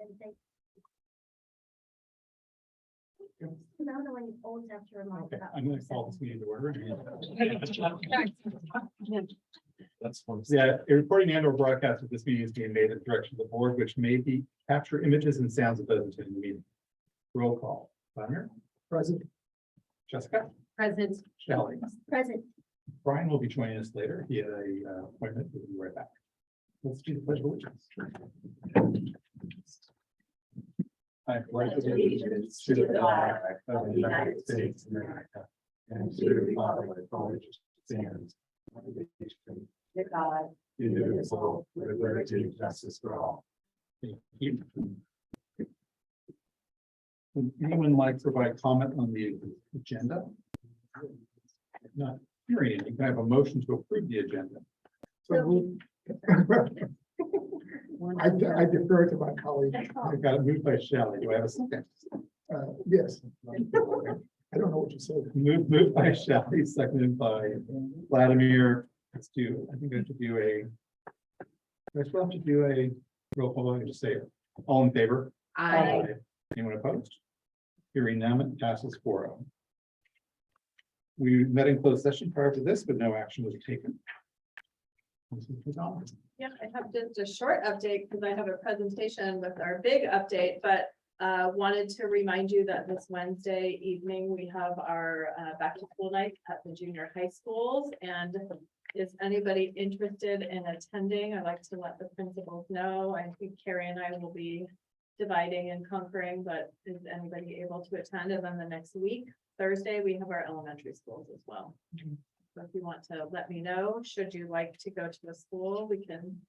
and thank. Now the one you always have to remind Okay, about. I'm going to call this meeting to order. That's one. Yeah, a recording and or broadcast of this meeting is being made at the direction of the board, which may be capture images and sounds of those attending the meeting. Roll call. Bonner. Present. Jessica. Present. Shelley. Present. Brian will be joining us later. He had a appointment. We'll be right back. Let's do the pledge of allegiance. I pledge allegiance to the flag of the United States of America and to the republic for which it stands, one nation, To God. indivisible, with liberty and justice for all. Thank you. Would anyone like to provide comment on the agenda? Not hearing any. Can I have a motion to approve the agenda? I defer to my colleague. I got it moved by Shelley. Do I have a second? Yes. I don't know what you said. Moved by Shelley, seconded by Vladimir. Let's do, I think I have to do I still have to do a roll call. I just say it. All in favor? Aye. Anyone opposed? Hearing none, it passes 4-0. We met in closed session prior to this, but no action was taken. Yeah, I have just a short update because I have a presentation with our big update, but wanted to remind you that this Wednesday evening, we have our back to school night at the junior high schools. And is anybody interested in attending? I'd like to let the principals know. I think Carrie and I will be dividing and conquering, but is anybody able to attend? And then the next week, Thursday, we have our elementary schools as well. So if you want to let me know, should you like to go to a school, we can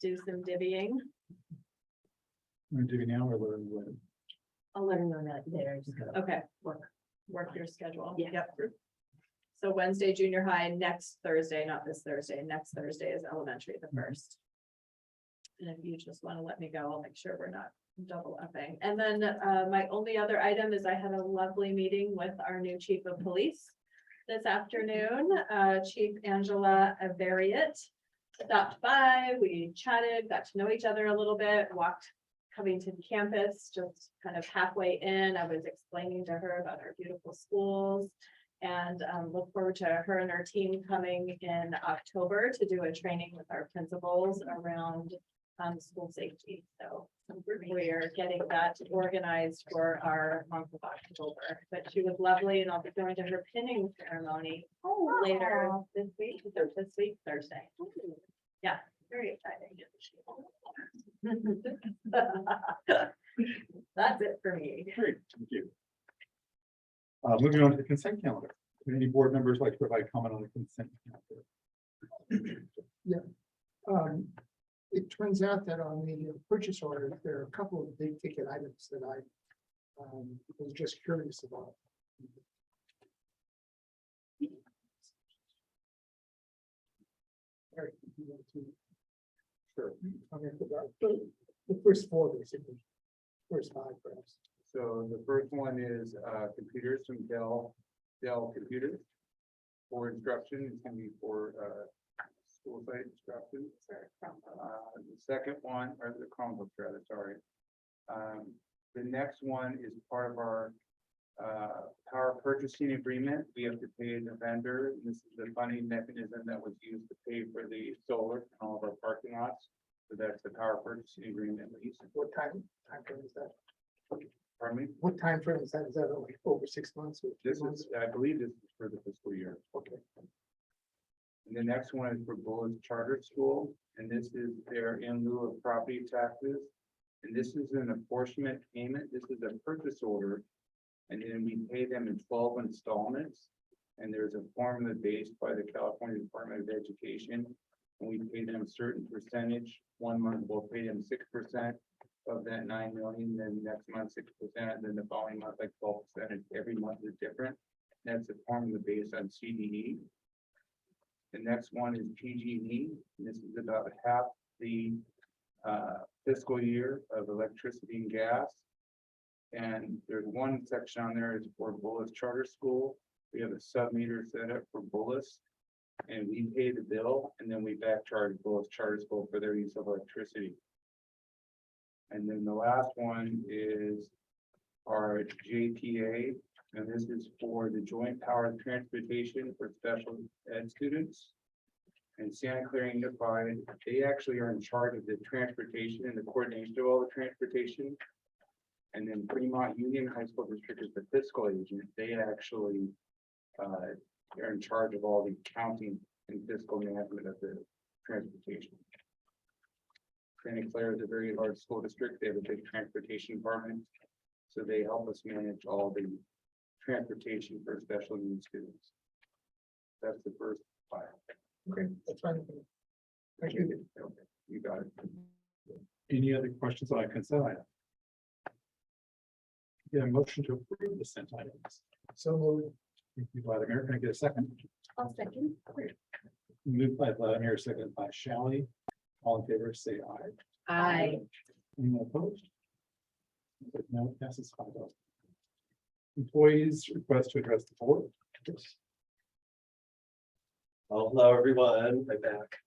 do some divvying. We're doing now or learn when? I'll let her know that there. Okay, work your schedule. Yeah. Yep. So Wednesday, junior high, next Thursday, not this Thursday, next Thursday is elementary, the first. And if you just want to let me go, I'll make sure we're not double upping. And then my only other item is I had a lovely meeting with our new chief of police this afternoon. Chief Angela Averiet stopped by, we chatted, got to know each other a little bit, walked Covington campus, just kind of halfway in. I was explaining to her about our beautiful schools and look forward to her and her team coming in October to do a training with our principals around school safety. So we're getting that organized for our month of October, but she was lovely and I'll be going to her pinning ceremony later this week, Thursday. Yeah, very exciting. That's it for me. Great, thank you. Moving on to the consent calendar. Would any board members like to provide comment on the consent calendar? It turns out that on the purchase order, there are a couple of big ticket items that I was just curious about. All right, you want to- Sure. I mean, the first four, basically, first five, perhaps. So the first one is computers from Dell Computers for instruction. It's going to be for school site instruction. The second one, or the Chromebooks rather, sorry. The next one is part of our power purchasing agreement. We have to pay the vendor. This is the funding mechanism that was used to pay for the solar in all of our parking lots. So that's the power purchasing agreement lease. What time frame is that? Pardon me? What time frame is that? Is that like over 6 months? Or 2 This months? is, I believe this is for the fiscal year. Okay. And the next one is for Bullis Charter School, and this is their in lieu of property taxes. And this is an apportionment payment. This is a purchase order. And then we pay them in 12 installments. And there's a formula based by the California Department of Education. And we pay them a certain percentage. 1 month we'll pay them 6% of that 9 million, then next month 6%, then the following month like 12%. Every month is different. That's a formula based on CDE. The next one is PG&E, and this is about half the fiscal year of electricity and gas. And there's one section on there is for Bullis Charter School. We have a sub-meter set up for Bullis, and we pay the bill, and then we back charge Bullis Charter School for their use of electricity. And then the last one is our JPA, and this is for the Joint Power Transportation for Special Ed students. And Santa Clara Unified, they actually are in charge of the transportation and the coordination of all the transportation. And then Fremont Union High School District is the fiscal agent. They actually are in charge of all the accounting and fiscal management of the transportation. Santa Clara is a very large school district. They have a big transportation department. So they help us manage all the transportation for special needs students. That's the first file. Okay, that's fine. Thank you. Okay, you got it. Any other questions on consent item? Get a motion to approve the consent items. So moved. Thank you, Vladimir. Can I get a second? I'll second. Moved by Vladimir, seconded by Shelley. All in favor, say aye. Aye. Anyone opposed? No, passes 5-0. Employees request to address the board. Well, hello, everyone. I'm back.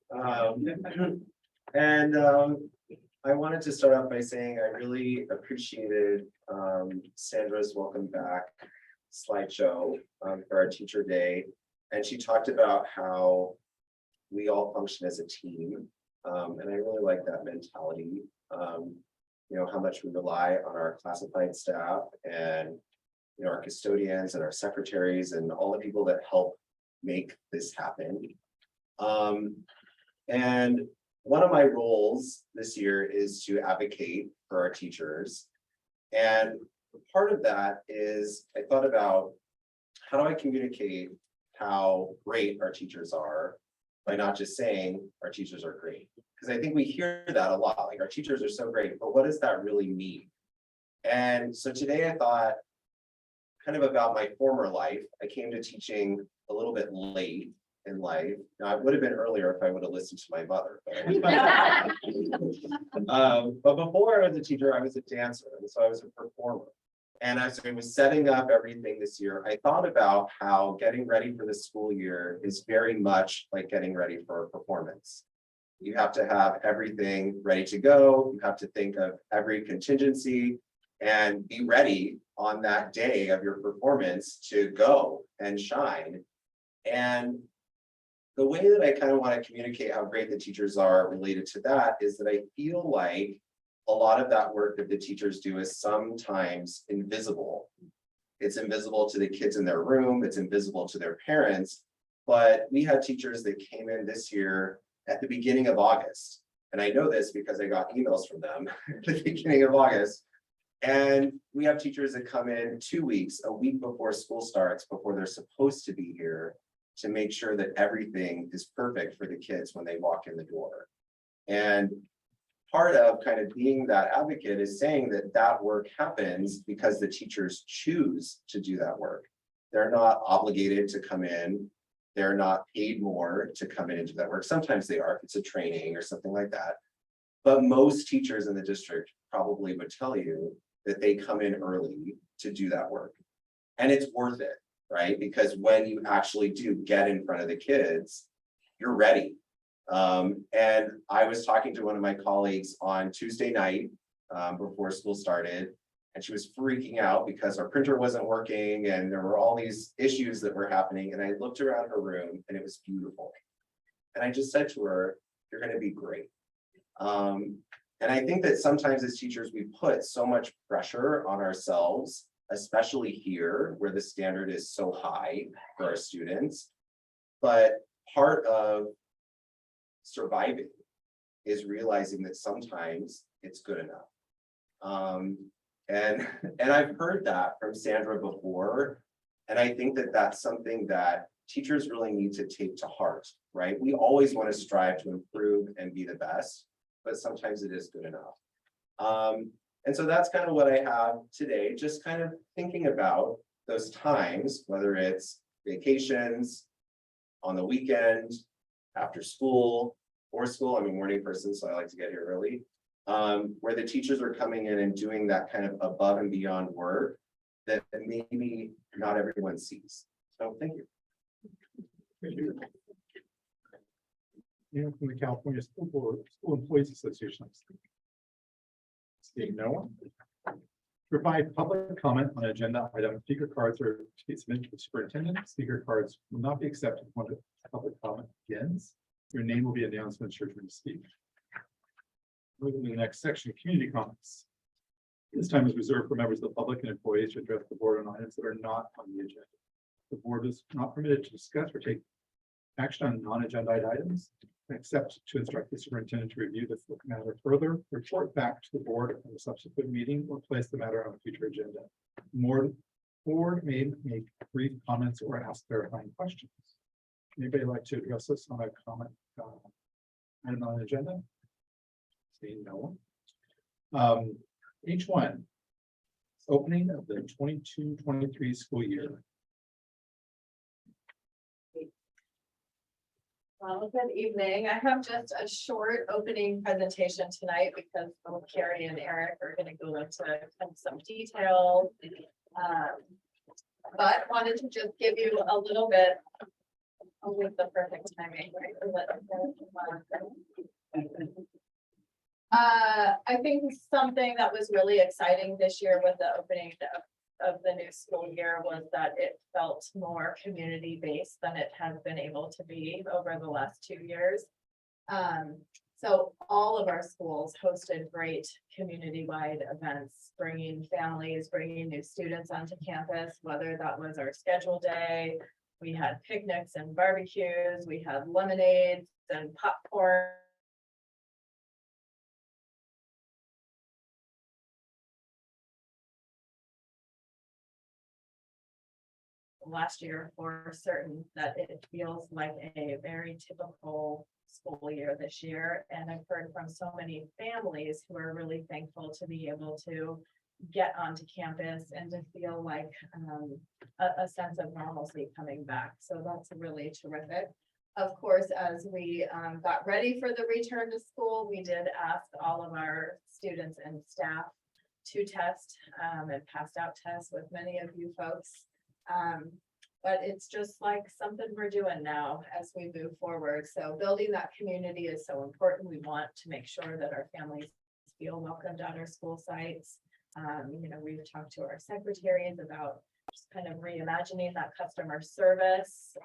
I wanted to start off by saying I really appreciated Sandra's welcome back slideshow for our teacher day. And she talked about how we all function as a team. And I really like that mentality. You know, how much we rely on our classified staff and, you know, our custodians and our secretaries and all the people that help make this happen. And one of my roles this year is to advocate for our teachers. And part of that is I thought about how do I communicate how great our teachers are by not just saying our teachers are great. Because I think we hear that a lot, like our teachers are so great, but what does that really mean? And so today I thought kind of about my former life. I came to teaching a little bit late in life. Now, it would have been earlier if I would have listened to my mother. But before I was a teacher, I was a dancer, and so I was a performer. And as I was setting up everything this year, I thought about how getting ready for the school year is very much like getting ready for a performance. You have to have everything ready to go. You have to think of every contingency and be ready on that day of your performance to go and shine. And the way that I kind of want to communicate how great the teachers are related to that is that I feel like a lot of that work that the teachers do is sometimes invisible. It's invisible to the kids in their room, it's invisible to their parents, but we had teachers that came in this year at the beginning of August. And I know this because I got emails from them at the beginning of August. And we have teachers that come in 2 weeks, a week before school starts, before they're supposed to be here, to make sure that everything is perfect for the kids when they walk in the door. And part of kind of being that advocate is saying that that work happens because the teachers choose to do that work. They're not obligated to come in. They're not paid more to come in and do that work. Sometimes they are if it's a training or something like that. But most teachers in the district probably would tell you that they come in early to do that work. And it's worth it, right? Because when you actually do get in front of the kids, you're ready. And I was talking to one of my colleagues on Tuesday night before school started, and she was freaking out because our printer wasn't working and there were all these issues that were happening. And I looked around her room and it was beautiful. And I just said to her, you're going to be great. And I think that sometimes as teachers, we put so much pressure on ourselves, especially here where the standard is so high for our students. But part of surviving is realizing that sometimes it's good enough. And I've heard that from Sandra before. And I think that that's something that teachers really need to take to heart, right? We always want to strive to improve and be the best, but sometimes it is good enough. And so that's kind of what I have today, just kind of thinking about those times, whether it's vacations, on the weekend, after school, or school. I'm a morning person, so I like to get here early, where the teachers are coming in and doing that kind of above and beyond work that maybe not everyone sees. So thank you. You know, from the California School Employees Association. Seeing no one. Provide public comment on agenda item. Speaker cards are to be submitted to the superintendent. Speaker cards will not be accepted when the public comment begins. Your name will be announced when it's your turn to speak. Moving to the next section, community comments. This time is reserved for members of the public and employees to address the board on items that are not on the agenda. The board is not permitted to discuss or take action on non-agenda items, except to instruct the superintendent to review this matter further, report back to the board on a subsequent meeting, or place the matter on a future agenda. More board may make brief comments or ask clarifying questions. Anybody like to address this on a comment item on the agenda? Seeing no one. H1, opening of the 22-23 school year. Well, good evening. I have just a short opening presentation tonight because both Carrie and Eric are going to go into kind of some detail. But wanted to just give you a little bit with the perfect timing, right? I think something that was really exciting this year with the opening of the new school year was that it felt more community-based than it has been able to be over the last 2 years. So all of our schools hosted great community-wide events, bringing families, bringing new students onto campus, whether that was our schedule day. We had picnics and barbecues, we had lemonades and popcorn. Last year for certain that it feels like a very typical school year this year. And I've heard from so many families who are really thankful to be able to get onto campus and to feel like a sense of normalcy coming back. So that's really terrific. Of course, as we got ready for the return to school, we did ask all of our students and staff to test and passed out tests with many of you folks. But it's just like something we're doing now as we move forward. So building that community is so important. We want to make sure that our families feel welcomed at our school sites. You know, we've talked to our secretaries about just kind of reimagining that customer service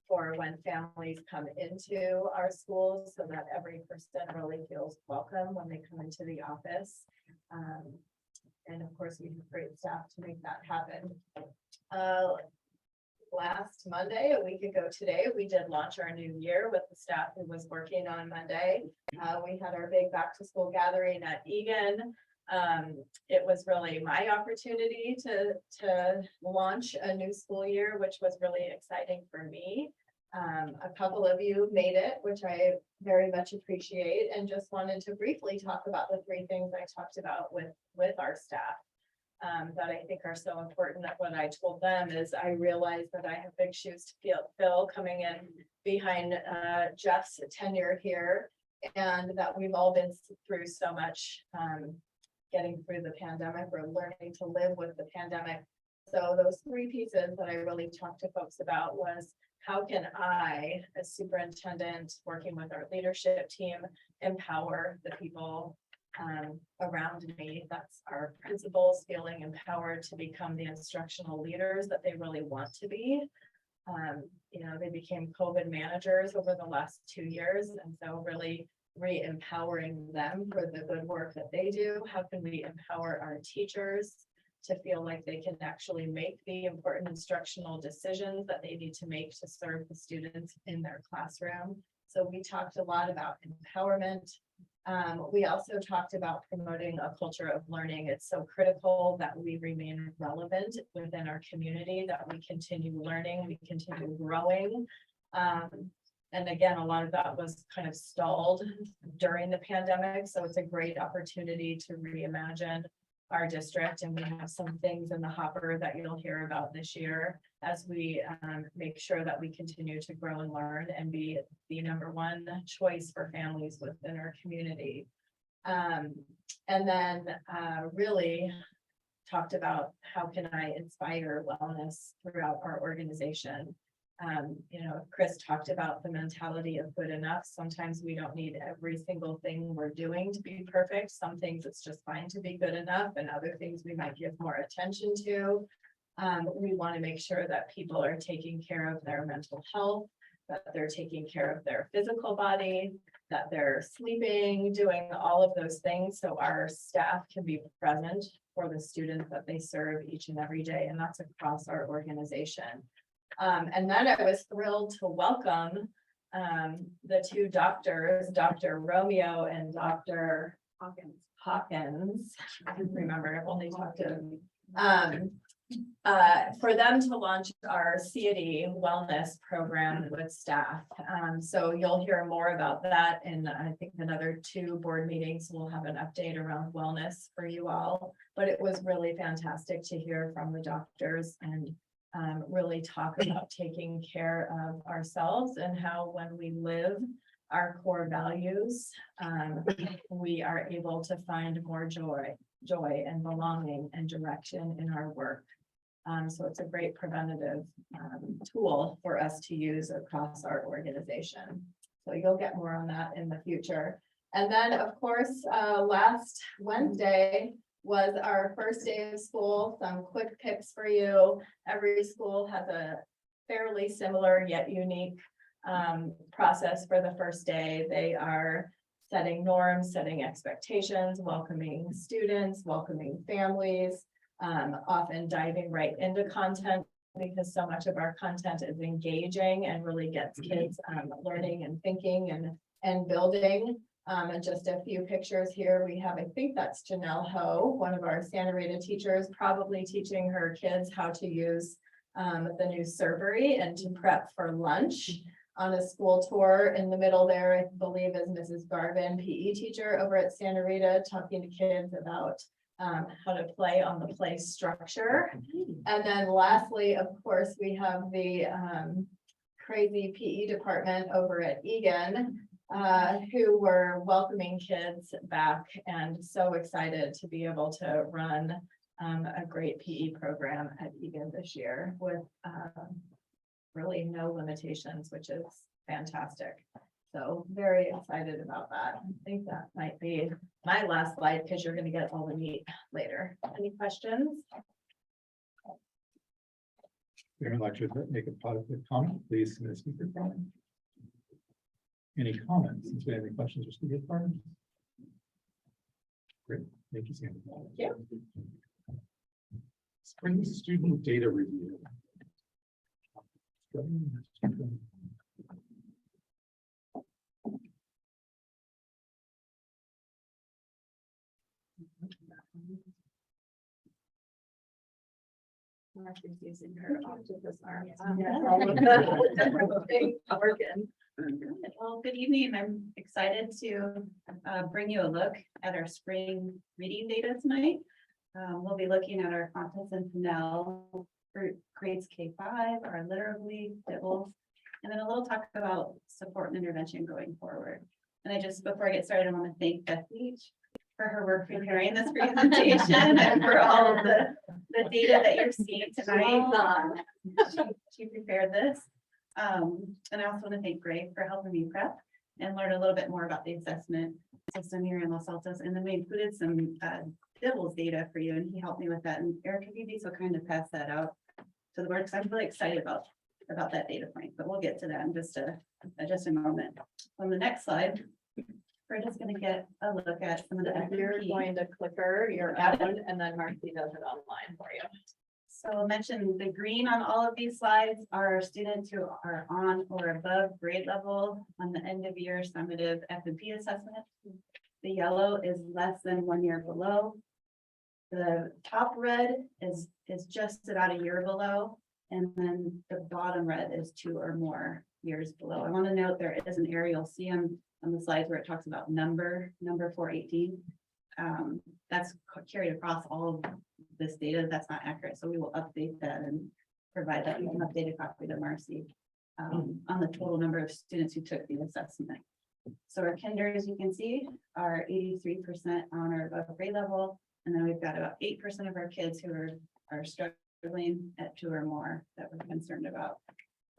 for when families come into our schools so that every person really feels welcome when they come into the office. And of course, we have great staff to make that happen. Last Monday, a week ago today, we did launch our new year with the staff who was working on Monday. We had our big back to school gathering at Egan. It was really my opportunity to launch a new school year, which was really exciting for me. A couple of you made it, which I very much appreciate, and just wanted to briefly talk about the 3 things I talked about with our staff. That I think are so important. That what I told them is I realized that I have big shoes to fill coming in behind Jeff's tenure here, and that we've all been through so much getting through the pandemic or learning to live with the pandemic. So those 3 pieces that I really talked to folks about was how can I, as superintendent, working with our leadership team, empower the people around me. That's our principals feeling empowered to become the instructional leaders that they really want to be. You know, they became COVID managers over the last 2 years, and so really re-empowering them for the good work that they do. How can we empower our teachers to feel like they can actually make the important instructional decisions that they need to make to serve the students in their classroom? So we talked a lot about empowerment. We also talked about promoting a culture of learning. It's so critical that we remain relevant within our community, that we continue learning, we continue growing. And again, a lot of that was kind of stalled during the pandemic. So it's a great opportunity to reimagine our district. And we have some things in the hopper that you'll hear about this year as we make sure that we continue to grow and learn and be the #1 choice for families within our community. And then really talked about how can I inspire wellness throughout our organization. You know, Chris talked about the mentality of good enough. Sometimes we don't need every single thing we're doing to be perfect. Some things it's just fine to be good enough, and other things we might give more attention to. We want to make sure that people are taking care of their mental health, that they're taking care of their physical body, that they're sleeping, doing all of those things, so our staff can be present for the students that they serve each and every day, and that's across our organization. And then I was thrilled to welcome the two doctors, Dr. Romeo and Dr. Hawkins. I can remember, I've only talked to for them to launch our CID wellness program with staff. So you'll hear more about that in, I think, another 2 board meetings. We'll have an update around wellness for you all, but it was really fantastic to hear from the doctors and really talk about taking care of ourselves and how when we live our core values, we are able to find more joy and belonging and direction in our work. So it's a great preventative tool for us to use across our organization. So you'll get more on that in the future. And then, of course, last Wednesday was our first day of school. Some quick picks for you. Every school has a fairly similar yet unique process for the first day. They are setting norms, setting expectations, welcoming students, welcoming families, often diving right into content because so much of our content is engaging and really gets kids learning and thinking and building. And just a few pictures here. We have, I think that's Janelle Ho, one of our Santa Rita teachers, probably teaching her kids how to use the new servery and to prep for lunch on a school tour. In the middle there, I believe, is Mrs. Garvin, PE teacher over at Santa Rita, talking to kids about how to play on the play structure. And then lastly, of course, we have the crazy PE department over at Egan, who were welcoming kids back and so excited to be able to run a great PE program at Egan this year with really no limitations, which is fantastic. So very excited about that. I think that might be my last slide because you're going to get all the meat later. Any questions? If anyone would like to make a positive comment, please submit a speaker comment. Any comments? Is there any questions or speaker cards? Great, thank you, Sandy. Yeah. Spring student data review. Marcy's using her octopus arms. Well, good evening. I'm excited to bring you a look at our spring reading data tonight. We'll be looking at our contents and Pinel for grades K-5, our literally dibbles, and then a little talk about support and intervention going forward. And I just, before I get started, I want to thank Beth Leach for her work preparing this presentation and for all of the data that you're seeing tonight. She prepared this. And I also want to thank Greg for helping me prep and learn a little bit more about the assessment system here in Los Altos. And then we included some Dibbles data for you, and he helped me with that. And Eric, if you'd be so kind to pass that out to the board, because I'm really excited about that data point, but we'll get to that in just a moment. On the next slide, we're just going to get a look at some of the You're going to clicker your own, and then Marcy does it online for you. So I'll mention the green on all of these slides are students who are on or above grade level on the end of year summative F&P assessment. The yellow is less than 1 year below. The top red is just about a year below, and then the bottom red is 2 or more years below. I want to note there is an area you'll see on the slides where it talks about number 418. That's carried across all of this data. That's not accurate, so we will update that and provide that an updated copy to Marcy on the total number of students who took the assessment. So our kinder, as you can see, are 83% on or above grade level, and then we've got about 8% of our kids who are struggling at 2 or more that we're concerned about.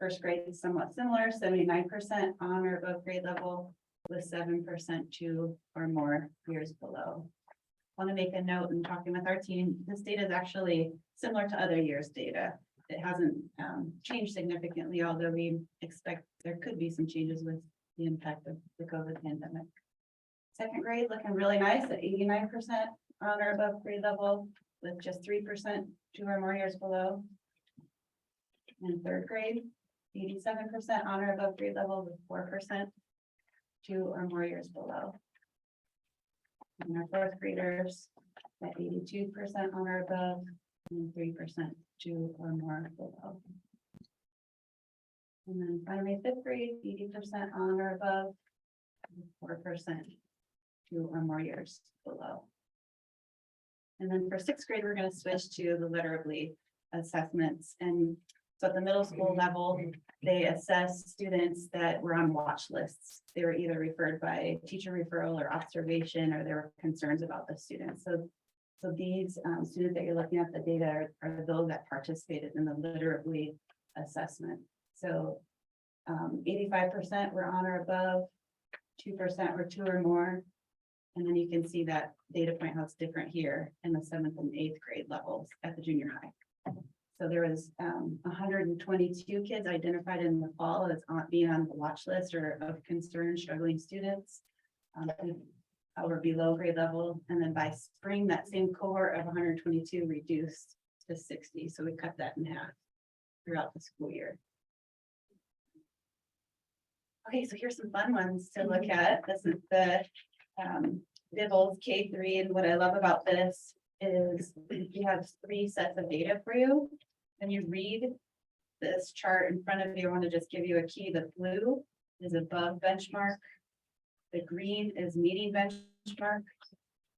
First grade is somewhat similar, 79% on or above grade level, with 7% 2 or more years below. Want to make a note in talking with our team, this data is actually similar to other years' data. It hasn't changed significantly, although we expect there could be some changes with the impact of the COVID pandemic. Second grade looking really nice at 89% on or above grade level, with just 3% 2 or more years below. And third grade, 87% on or above grade level, with 4% 2 or more years below. And our fourth graders at 82% on or above, and 3% 2 or more below. And then finally, fifth grade, 80% on or above, 4% 2 or more years below. And then for sixth grade, we're going to switch to the literally assessments. And so at the middle school level, they assess students that were on watch lists. They were either referred by teacher referral or observation, or there were concerns about the students. So these students that you're looking at, the data are those that participated in the literally assessment. So 85% were on or above, 2% were 2 or more. And then you can see that data point, how it's different here in the 7th and 8th grade levels at the junior high. So there was 122 kids identified in the fall as being on the watch list or of concern, struggling students who were below grade level. And then by spring, that same cohort of 122 reduced to 60. So we cut that in half throughout the school year. Okay, so here's some fun ones to look at. This is the Dibbles K3, and what I love about this is you have 3 sets of data for you. And you read this chart in front of you, I want to just give you a key. The blue is above benchmark. The green is meeting benchmark.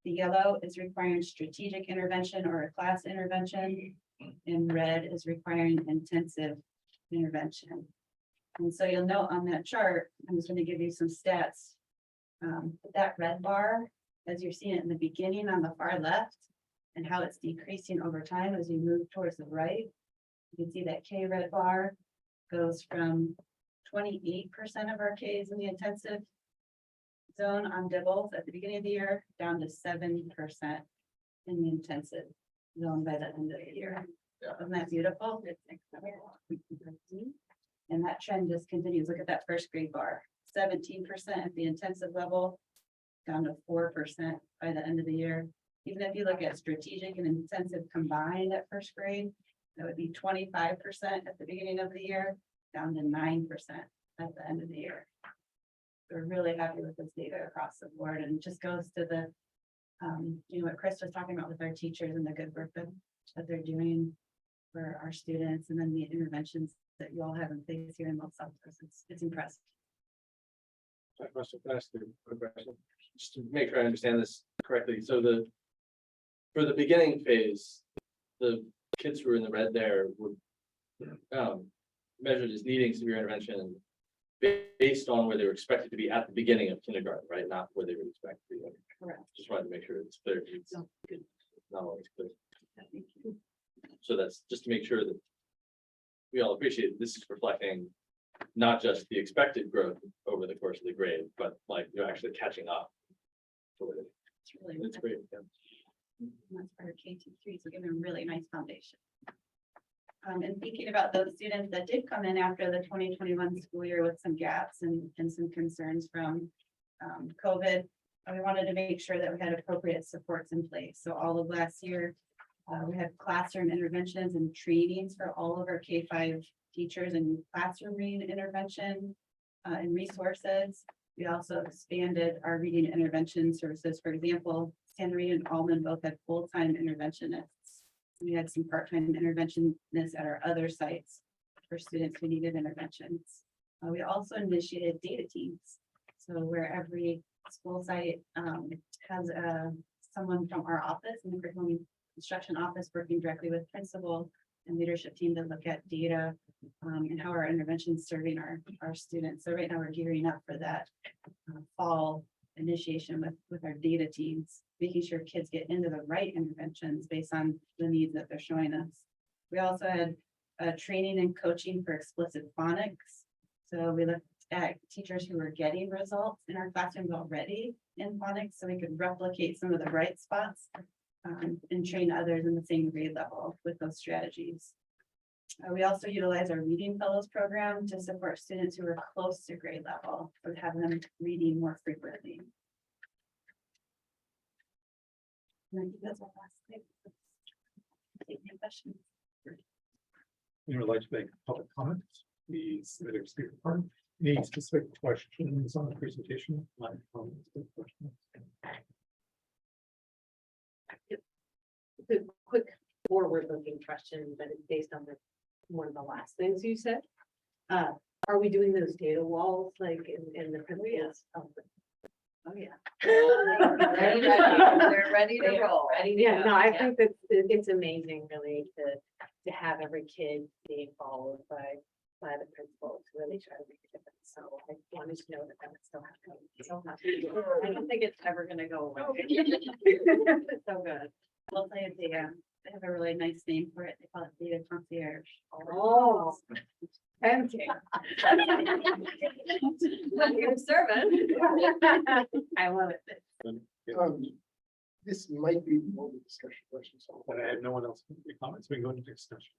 The yellow is requiring strategic intervention or a class intervention. And red is requiring intensive intervention. And so you'll note on that chart, I'm just going to give you some stats. That red bar, as you're seeing it in the beginning on the far left, and how it's decreasing over time as you move towards the right. You can see that K red bar goes from 28% of our Ks in the intensive zone on Dibbles at the beginning of the year, down to 7% in the intensive zone by the end of the year. Isn't that beautiful? And that trend just continues. Look at that first grade bar, 17% at the intensive level, down to 4% by the end of the year. Even if you look at strategic and intensive combined at first grade, that would be 25% at the beginning of the year, down to 9% at the end of the year. We're really happy with this data across the board, and it just goes to the, what Chris was talking about with our teachers and the good work that they're doing for our students, and then the interventions that you all have in place here in Los Altos. It's impressive. Russell, can I ask you a quick question? Just to make sure I understand this correctly. So for the beginning phase, the kids who were in the red there were measured as needing severe intervention based on where they were expected to be at the beginning of kindergarten, right? Not where they were expected to be. Correct. Just wanted to make sure it's clear. It's No. not always clear. Thank you. So that's just to make sure that we all appreciate this is reflecting not just the expected growth over the course of the grade, but like you're actually catching up. It's really It's great. Yeah. That's for K2-3, so giving a really nice foundation. And thinking about those students that did come in after the 2021 school year with some gaps and some concerns from COVID, we wanted to make sure that we had appropriate supports in place. So all of last year, we had classroom interventions and trainings for all of our K-5 teachers and classroom reading intervention and resources. We also expanded our reading intervention services. For example, San Rita and Allman both had full-time interventionists. We had some part-time interventionists at our other sites for students who needed interventions. We also initiated data teams. So where every school site has someone from our office in the curriculum instruction office working directly with principal and leadership team to look at data and how our interventions serving our students. So right now we're gearing up for that fall initiation with our data teams, making sure kids get into the right interventions based on the needs that they're showing us. We also had training and coaching for explicit phonics. So we looked at teachers who were getting results in our classrooms already in phonics, so we could replicate some of the bright spots and train others in the same grade level with those strategies. We also utilize our Reading Fellows program to support students who are close to grade level, but have them reading more frequently. And I think that's our last thing. Take any questions. You would like to make public comments, please submit a speaker card. Any specific questions on the presentation? Live comments, good questions? It's a quick forward-looking question, but it's based on one of the last things you said. Are we doing those data walls like in the principals? Oh, yeah. They're ready to roll. Yeah, no, I think that it's amazing really to have every kid being followed by the principal to really try to make a difference. So I wanted to know that that's still happening. So happy. I don't think it's ever gonna go away. It's so good. We'll say they have a really nice name for it. They call it data concierge. Oh. Empty. Your service. I love it. This might be more of a discussion question, so. But I have no one else with any comments. We can go into discussion.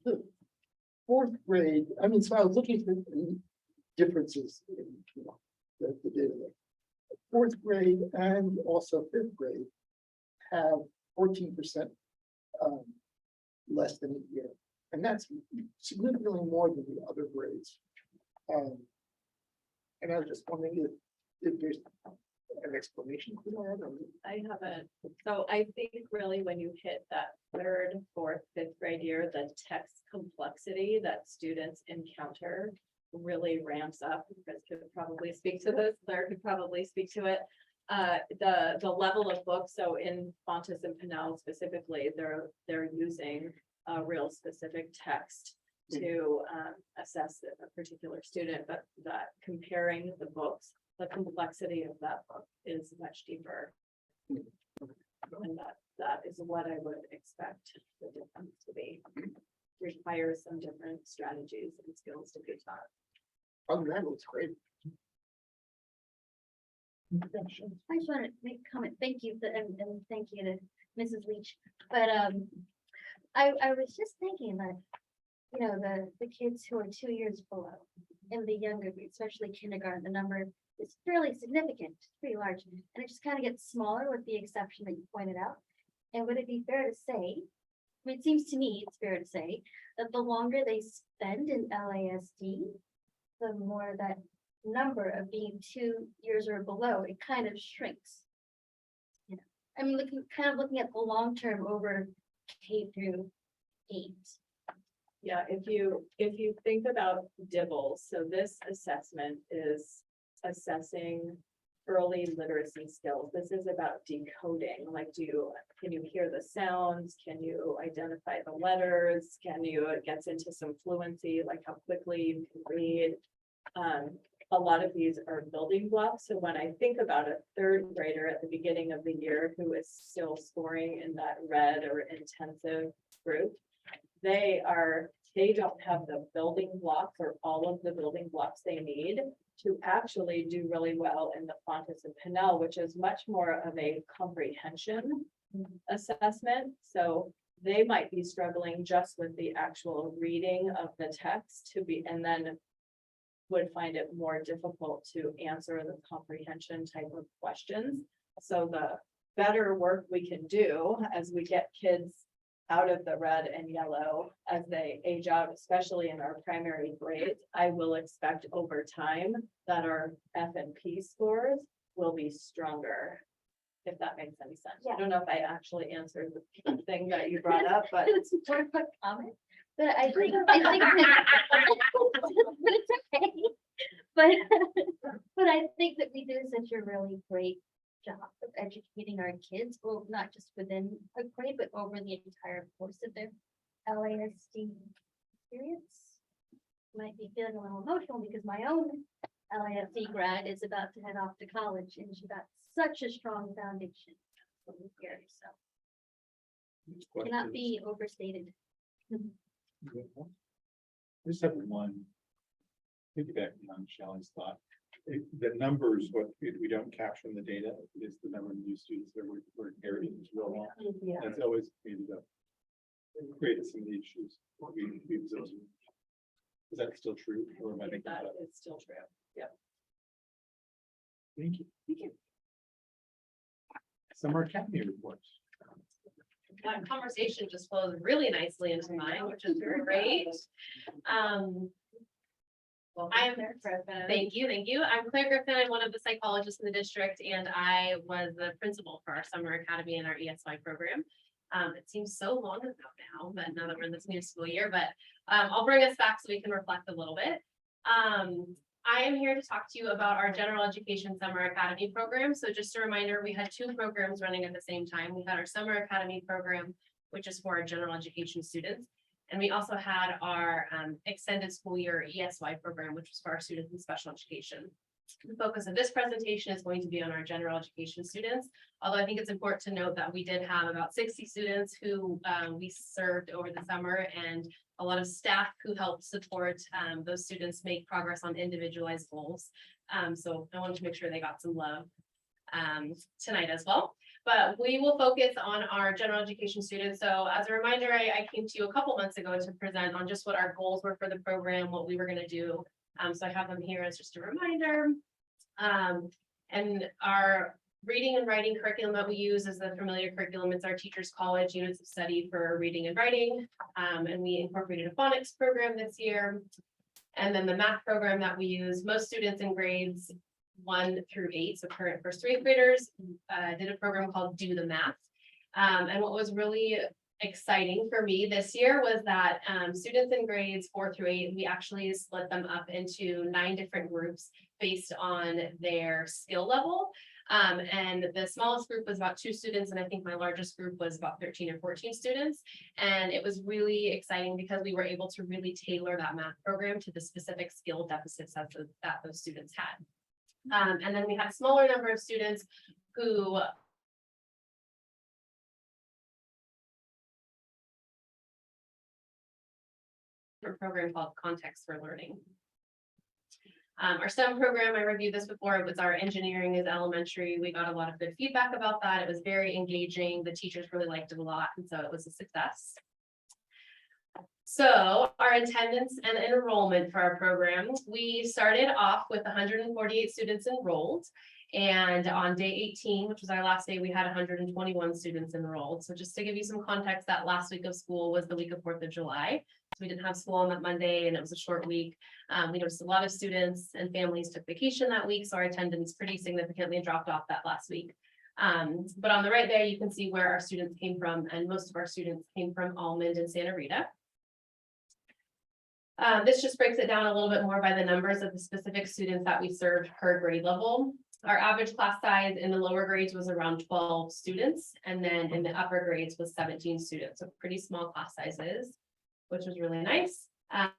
The fourth grade, I mean, so I was looking for the differences in, the data. Fourth grade and also fifth grade have 14% less than a year. And that's significantly more than the other grades. And I was just wondering if there's an explanation for that. Or... I haven't, so I think really when you hit that third, fourth, fifth grade year, the text complexity that students encounter really ramps up. Chris could probably speak to this, Claire could probably speak to it. The level of books, so in Fontes and Pinnell specifically, they're using a real specific text to assess a particular student, but that comparing the books, the complexity of that book is much deeper. And that is what I would expect the difference to be. Requires some different strategies and skills to be taught. Other than that, looks great. I just want to make a comment. Thank you, and thank you to Mrs. Leach. But I was just thinking that, you know, the kids who are 2 years below in the younger grades, especially kindergarten, the number is fairly significant, pretty large, and it just kind of gets smaller with the exception that you pointed out. And would it be fair to say, I mean, it seems to me it's fair to say that the longer they spend in LASD, the more that number of being 2 years or below, it kind of shrinks. You know, I mean, looking at the long term over K through 8. Yeah, if you think about DIBELS, so this assessment is assessing early literacy skills. This is about decoding, like can you hear the sounds? Can you identify the letters? It gets into some fluency, like how quickly you can read. A lot of these are building blocks. So when I think about a third grader at the beginning of the year who is still scoring in that red or intensive group, they don't have the building blocks or all of the building blocks they need to actually do really well in the Fontes and Pinnell, which is much more of a comprehension assessment. So they might be struggling just with the actual reading of the text and then would find it more difficult to answer the comprehension type of questions. So the better work we can do as we get kids out of the red and yellow as they age out, especially in our primary grades, I will expect over time that our F&P scores will be stronger, if that makes any sense. Yeah. I don't know if I actually answered the thing that you brought up, but It's more of a comment, but I think that, but it's okay. But I think that we do such a really great job of educating our kids, well, not just within a grade, but over the entire course of their LASD experience. Might be feeling a little emotional because my own LASD grad is about to head off to college and she got such a strong foundation from here, so. Cannot be overstated. I just have one. Piggybacking on Shelley's thought, the numbers, what we don't capture in the data is the number of new students that we're inheriting as well. Yeah. That's always created some of the issues. We observed. Is that still true? Or am I making that That up? is still true. Thank you. Summer Academy reports. That conversation just flows really nicely into mine, which is great. I'm Thank you. I'm Claire Griffin. I'm one of the psychologists in the district, and I was the principal for our summer academy and our ESY program. It seems so long ago now, but now that we're in this new school year, but I'll bring us back so we can reflect a little bit. I am here to talk to you about our general education summer academy program. So just a reminder, we had two programs running at the same time. We had our summer academy program, which is for our general education students. And we also had our extended school year ESY program, which was for our students in special education. The focus of this presentation is going to be on our general education students, although I think it's important to note that we did have about 60 students who we served over the summer, and a lot of staff who helped support those students make progress on individualized goals. So I wanted to make sure they got some love tonight as well. But we will focus on our general education students. So as a reminder, I came to you a couple months ago to present on just what our goals were for the program, what we were going to do. So I have them here as just a reminder. And our reading and writing curriculum that we use is the familiar curriculum. It's our Teachers College Units of Study for Reading and Writing. And we incorporated a phonics program this year. And then the math program that we use, most students in grades 1 through 8, so current first 3rd graders, did a program called Do the Math. And what was really exciting for me this year was that students in grades 4 through 8, we actually split them up into 9 different groups based on their skill level. And the smallest group was about 2 students, and I think my largest group was about 13 or 14 students. And it was really exciting because we were able to really tailor that math program to the specific skill deficits that those students had. And then we had a smaller number of students who a program called Context for Learning. Our STEM program, I reviewed this before, it was our engineering is elementary. We got a lot of good feedback about that. It was very engaging. The teachers really liked it a lot, and so it was a success. So our attendance and enrollment for our program, we started off with 148 students enrolled. And on day 18, which was our last day, we had 121 students enrolled. So just to give you some context, that last week of school was the week of 4th of July. So we didn't have school on that Monday, and it was a short week. We noticed a lot of students and families took vacation that week, so our attendance pretty significantly dropped off that last week. But on the right there, you can see where our students came from, and most of our students came from Almond and Santa Rita. This just breaks it down a little bit more by the numbers of the specific students that we served per grade level. Our average class size in the lower grades was around 12 students, and then in the upper grades was 17 students, so pretty small class sizes, which was really nice.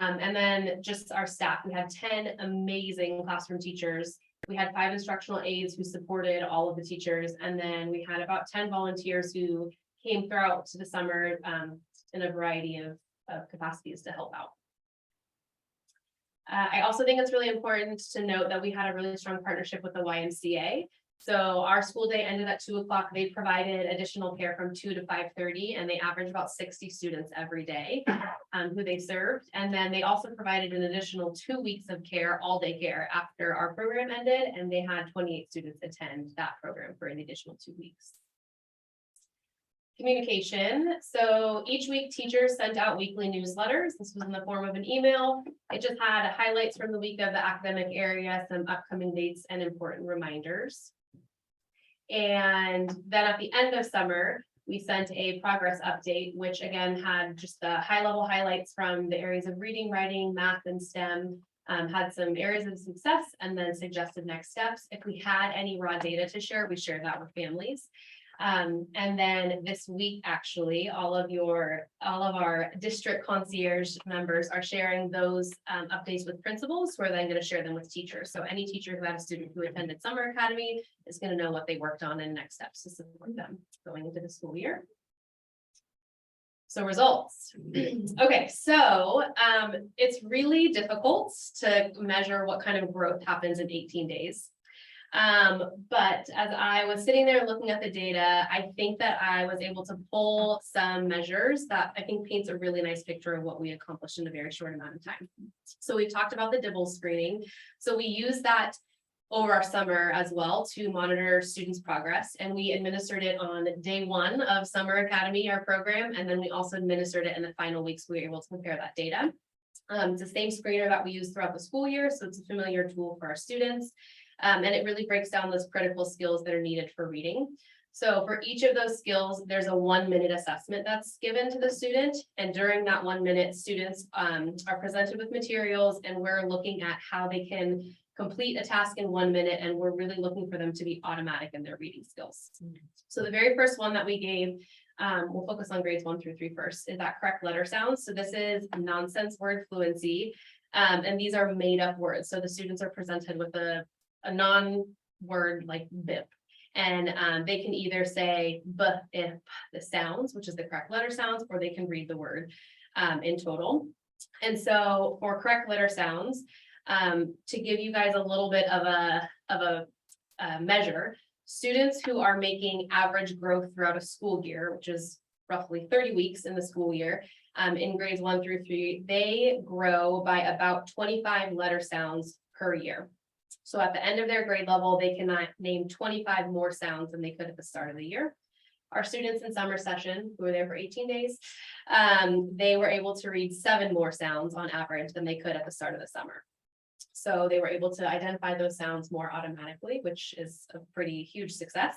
And then just our staff, we had 10 amazing classroom teachers. We had 5 instructional aides who supported all of the teachers, and then we had about 10 volunteers who came throughout the summer in a variety of capacities to help out. I also think it's really important to note that we had a really strong partnership with the YMCA. So our school day ended at 2 o'clock. They provided additional care from 2 to 5:30, and they averaged about 60 students every day who they served. And then they also provided an additional 2 weeks of care, all day care, after our program ended, and they had 28 students attend that program for an additional 2 weeks. Communication. So each week teachers sent out weekly newsletters. This was in the form of an email. It just had highlights from the week of the academic area, some upcoming dates and important reminders. And then at the end of summer, we sent a progress update, which again had just the high level highlights from the areas of reading, writing, math, and STEM. Had some areas of success and then suggested next steps. If we had any raw data to share, we shared that with families. And then this week, actually, all of our district concierge members are sharing those updates with principals, who are then going to share them with teachers. So any teacher who had a student who attended summer academy is going to know what they worked on and next steps to support them going into the school year. So results. Okay, so it's really difficult to measure what kind of growth happens in 18 days. But as I was sitting there looking at the data, I think that I was able to pull some measures that I think paints a really nice picture of what we accomplished in a very short amount of time. So we talked about the DIBELS screening. So we use that over our summer as well to monitor students' progress. And we administered it on day 1 of Summer Academy, our program. And then we also administered it in the final weeks. We were able to compare that data. It's the same screener that we use throughout the school year. So it's a familiar tool for our students. And it really breaks down those critical skills that are needed for reading. So for each of those skills, there's a 1-minute assessment that's given to the student. And during that 1 minute, students are presented with materials, and we're looking at how they can complete a task in 1 minute, and we're really looking for them to be automatic in their reading skills. So the very first one that we gave, we'll focus on grades 1 through 3 first, is that correct letter sounds. So this is nonsense word fluency, and these are made up words. So the students are presented with a non-word like bip, and they can either say b, if, the sounds, which is the correct letter sounds, or they can read the word in total. And so for correct letter sounds, to give you guys a little bit of a measure, students who are making average growth throughout a school year, which is roughly 30 weeks in the school year, in grades 1 through 3, they grow by about 25 letter sounds per year. So at the end of their grade level, they can name 25 more sounds than they could at the start of the year. Our students in summer session, who were there for 18 days, they were able to read 7 more sounds on average than they could at the start of the summer. So they were able to identify those sounds more automatically, which is a pretty huge success.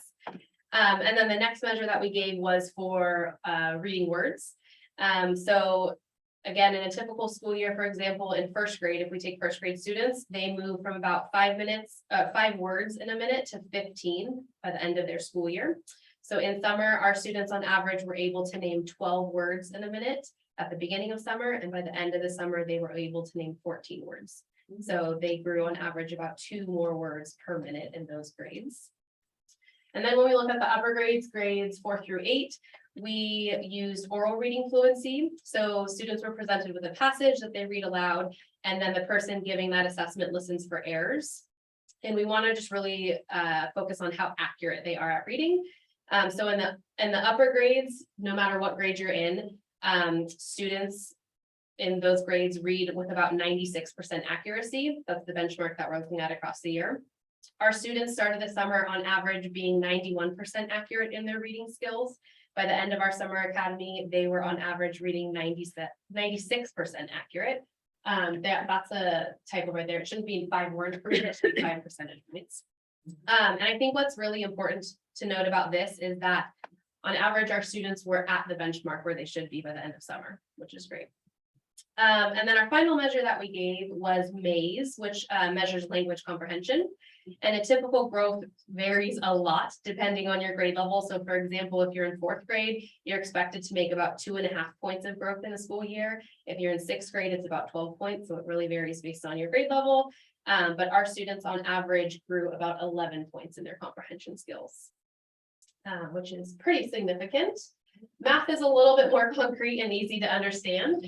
And then the next measure that we gave was for reading words. So again, in a typical school year, for example, in first grade, if we take first grade students, they move from about 5 words in a minute to 15 by the end of their school year. So in summer, our students on average were able to name 12 words in a minute at the beginning of summer, and by the end of the summer, they were able to name 14 words. So they grew on average about 2 more words per minute in those grades. And then when we look at the upper grades, grades 4 through 8, we used oral reading fluency. So students were presented with a passage that they read aloud, and then the person giving that assessment listens for errors. And we want to just really focus on how accurate they are at reading. So in the upper grades, no matter what grade you're in, students in those grades read with about 96% accuracy. That's the benchmark that we're looking at across the year. Our students started the summer on average being 91% accurate in their reading skills. By the end of our summer academy, they were on average reading 96% accurate. That's a typo right there. It shouldn't be 5 words per minute, it should be 5 percentage points. And I think what's really important to note about this is that on average, our students were at the benchmark where they should be by the end of summer, which is great. And then our final measure that we gave was MAZE, which measures language comprehension. And a typical growth varies a lot depending on your grade level. So for example, if you're in 4th grade, you're expected to make about 2.5 points of growth in a school year. If you're in 6th grade, it's about 12 points. So it really varies based on your grade level. But our students on average grew about 11 points in their comprehension skills, which is pretty significant. Math is a little bit more concrete and easy to understand,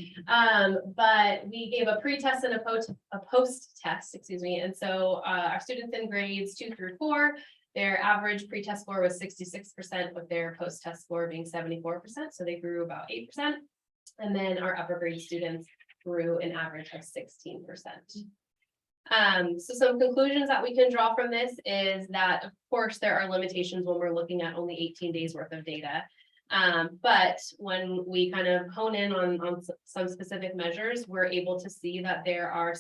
but we gave a pre-test and a post-test, excuse me. And so our students in grades 2 through 4, their average pre-test score was 66%, with their post-test score being 74%. So they grew about 8%. And then our upper grade students grew an average of 16%. So some conclusions that we can draw from this is that, of course, there are limitations when we're looking at only 18 days worth of data. But when we kind of hone in on some specific measures, we're able to see that our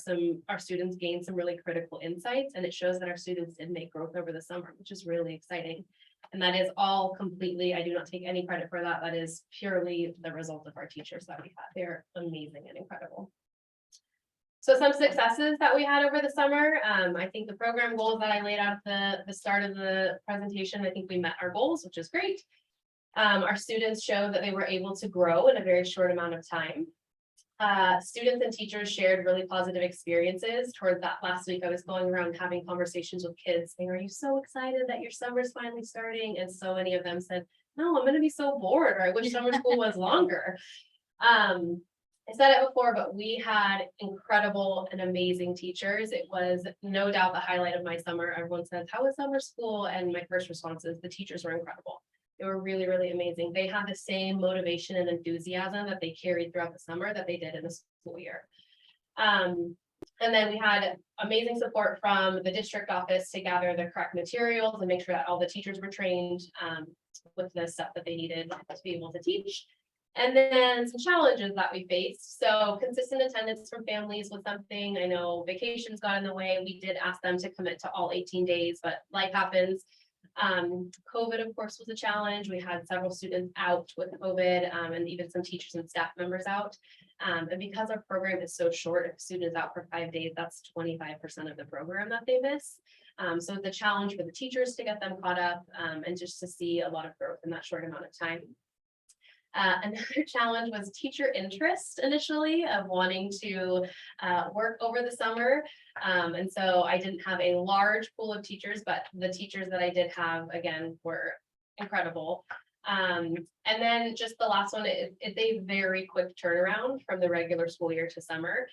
students gained some really critical insights, and it shows that our students did make growth over the summer, which is really exciting. And that is all completely, I do not take any credit for that. That is purely the result of our teachers that we had. They're amazing and incredible. So some successes that we had over the summer, I think the program goals that I laid out at the start of the presentation, I think we met our goals, which is great. Our students showed that they were able to grow in a very short amount of time. Students and teachers shared really positive experiences. Towards that last week, I was going around having conversations with kids saying, are you so excited that your summer's finally starting? And so many of them said, no, I'm gonna be so bored, or I wish summer school was longer. I said it before, but we had incredible and amazing teachers. It was no doubt the highlight of my summer. Everyone says, how was summer school? And my first response is the teachers were incredible. They were really, really amazing. They had the same motivation and enthusiasm that they carried throughout the summer that they did in the school year. And then we had amazing support from the district office to gather the correct materials and make sure that all the teachers were trained with the stuff that they needed to be able to teach. And then some challenges that we faced. So consistent attendance from families was something. I know vacations got in the way. We did ask them to commit to all 18 days, but life happens. COVID, of course, was a challenge. We had several students out with COVID and even some teachers and staff members out. And because our program is so short, if a student is out for 5 days, that's 25% of the program that they miss. So it's a challenge for the teachers to get them caught up and just to see a lot of growth in that short amount of time. Another challenge was teacher interest initially of wanting to work over the summer. And so I didn't have a large pool of teachers, but the teachers that I did have, again, were incredible. And then just the last one, it's a very quick turnaround from the regular school year to summer.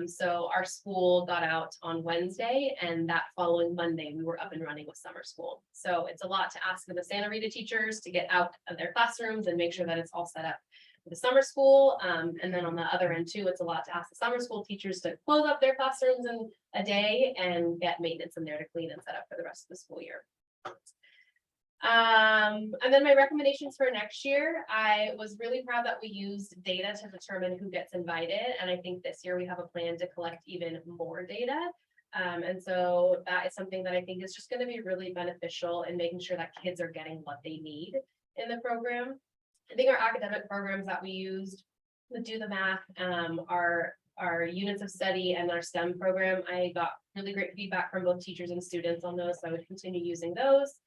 So our school got out on Wednesday, and that following Monday, we were up and running with summer school. So it's a lot to ask of the Santa Rita teachers to get out of their classrooms and make sure that it's all set up for the summer school. And then on the other end too, it's a lot to ask the summer school teachers to close up their classrooms in a day and get maintenance in there to clean and set up for the rest of the school year. And then my recommendations for next year, I was really proud that we used data to determine who gets invited. And I think this year we have a plan to collect even more data. And so that is something that I think is just going to be really beneficial in making sure that kids are getting what they need in the program. I think our academic programs that we used, the Do the Math, our units of study and our STEM program, I got really great feedback from both teachers and students on those. So I would continue using those.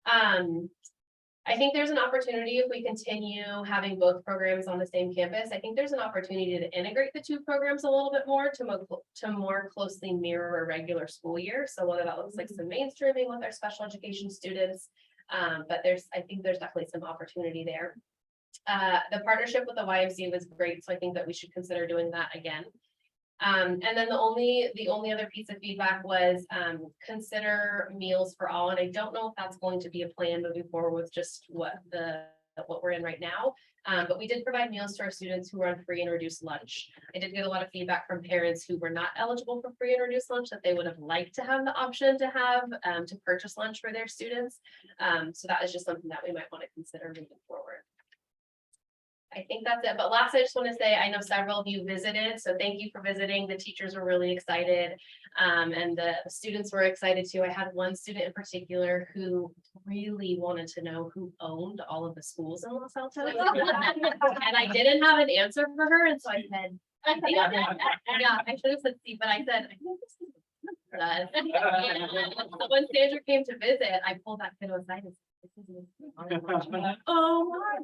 I think there's an opportunity if we continue having both programs on the same campus. I think there's an opportunity to integrate the two programs a little bit more to more closely mirror a regular school year. So whether that looks like some mainstreaming with our special education students, but I think there's definitely some opportunity there. The partnership with the YMCA was great, so I think that we should consider doing that again. And then the only other piece of feedback was consider meals for all. And I don't know if that's going to be a plan moving forward with just what we're in right now. But we did provide meals to our students who were on free and reduced lunch. I did get a lot of feedback from parents who were not eligible for free and reduced lunch that they would have liked to have the option to have to purchase lunch for their students. So that is just something that we might want to consider moving forward. I think that's it. But last, I just want to say, I know several of you visited, so thank you for visiting. The teachers were really excited, and the students were excited too. I had one student in particular who really wanted to know who owned all of the schools in Los Altos. And I didn't have an answer for her, and so I said, yeah, I should have said C, but I said, I think this is does. So when Sandra came to visit, I pulled that kid aside and said, oh my,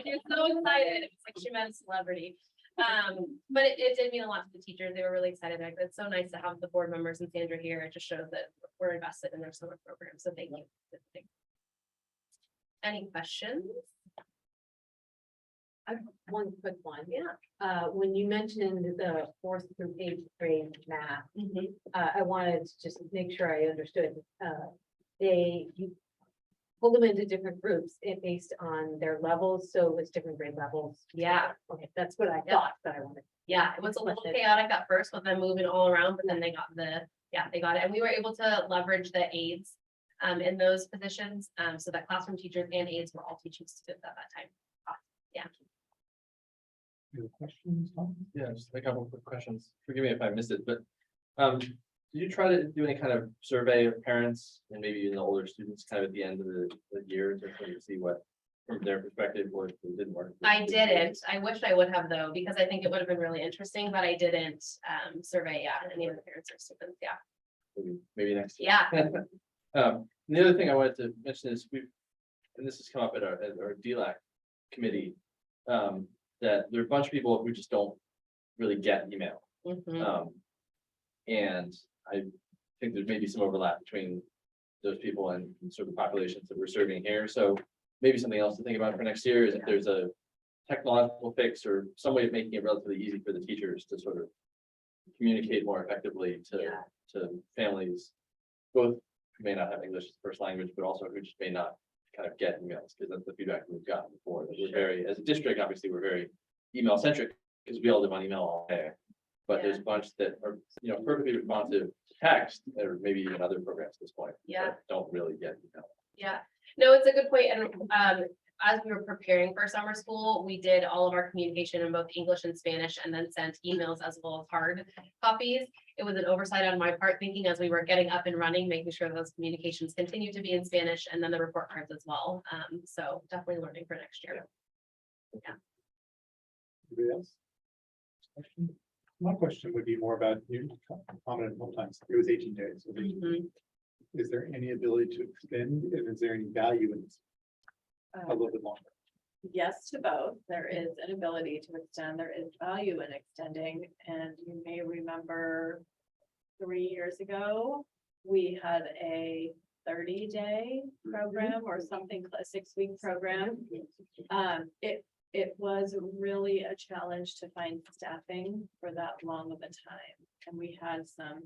you're so excited. It's like she met a celebrity. But it did mean a lot to the teachers. They were really excited. It's so nice to have the board members and Sandra here. It just shows that we're invested in their summer program. So thank you. Any questions? I have one quick one. Yeah. When you mentioned the 4th through 8th grade math, I wanted to just make sure I understood. You pull them into different groups based on their levels, so it's different grade levels. Yeah. Okay, that's what I thought, but I wanted. Yeah, it was a little chaotic at first, but then moving all around, but then they got it. And we were able to leverage the aides in those positions, so that classroom teachers and aides were all teaching students at that time. Yeah. Any questions, Tom? Yeah, just a couple of quick questions. Forgive me if I missed it, but did you try to do any kind of survey of parents and maybe even the older students kind of at the end of the year to sort of see what from their perspective or if it didn't work? I didn't. I wish I would have though, because I think it would have been really interesting, but I didn't survey any of the parents or students. Yeah. Maybe next year. Yeah. The other thing I wanted to mention is and this has come up at our DLAC committee. that there are a bunch of people who just don't really get email. And I think there's maybe some overlap between those people and sort of populations that we're serving here. So maybe something else to think about for next year is if there's a technological fix or some way of making it relatively easy for the teachers to sort of communicate more effectively to families, both who may not have English as first language, but also who just may not kind of get emails, because that's the feedback we've gotten before, that we're very, as a district, obviously, we're very email centric, because we all live on email all day. But there's a bunch that are, perfectly responsive to text, or maybe even other programs at this point. that Don't really get email. Yeah, no, it's a good point. And as we were preparing for summer school, we did all of our communication in both English and Spanish and then sent emails as well as hard copies. It was an oversight on my part, thinking as we were getting up and running, making sure those communications continue to be in Spanish and then the report cards as well. So definitely learning for next year. Anybody else? Question? My question would be more about, you commented a couple times, it was 18 days. So is there any ability to extend, and is there any value in this a little bit longer? Yes to both. There is an ability to extend, there is value in extending, and you may remember 3 years ago, we had a 30-day program or something, a 6-week program. It was really a challenge to find staffing for that long of a time. And we had some,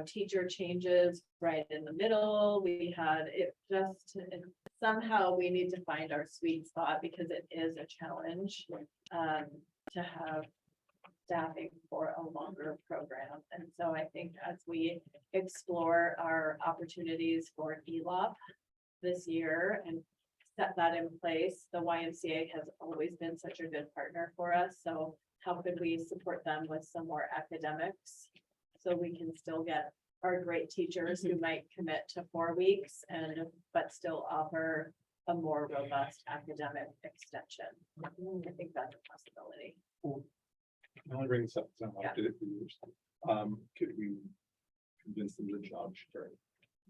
teacher changes right in the middle. We had somehow we need to find our sweet spot, because it is a challenge to have staffing for a longer program. And so I think as we explore our opportunities for ELOP this year and set that in place, the YMCA has always been such a good partner for us. So how could we support them with some more academics so we can still get our great teachers who might commit to 4 weeks but still offer a more robust academic extension. I think that's a possibility. I only bring this up, because I did it for years. Could we convince them to job share?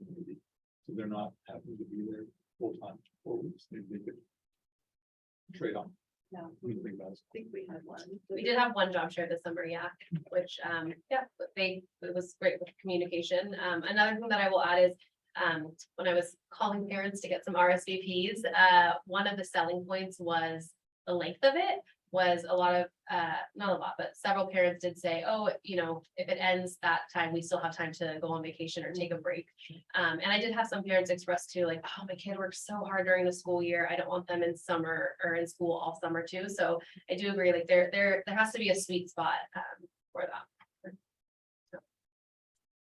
Maybe. So they're not having to be there full time 4 weeks, maybe they could trade on. No, What do you think, guys? I think we had one. We did have one job share this summer, which, it was great with communication. Another thing that I will add is, when I was calling parents to get some RSVPs, one of the selling points was the length of it. Was a lot of, not a lot, but several parents did say, oh, if it ends that time, we still have time to go on vacation or take a break. And I did have some parents express too, like, oh, my kid works so hard during the school year. I don't want them in summer or in school all summer too. So I do agree, like there has to be a sweet spot for that.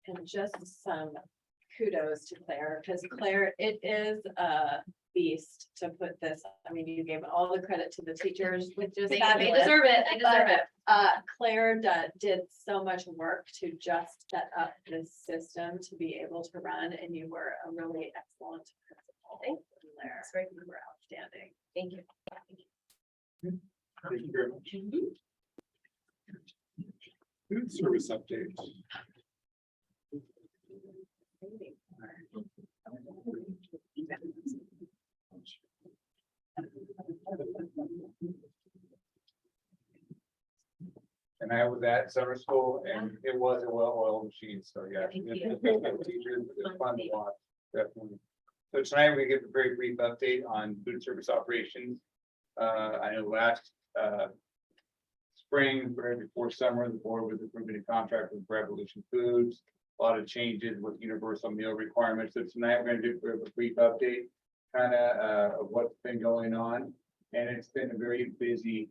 And just some kudos to Claire, because Claire, it is a beast to put this. I mean, you gave all the credit to the teachers, which is They fabulous. deserve it. They deserve it. Claire did so much work to just set up this system to be able to run, and you were a really excellent principal. Thank you, Claire. You were outstanding. Thank you. Thank you very much. Food service update. And I was at summer school, and it was a well-oiled machine, so yeah. Thank you. It's fun to watch, definitely. So tonight we give a very brief update on food service operations. I know last spring, right before summer, the board was approving a contract with Revolution Foods. A lot of changes with universal meal requirements. So tonight we're going to do a brief update, of what's been going on. And it's been a very busy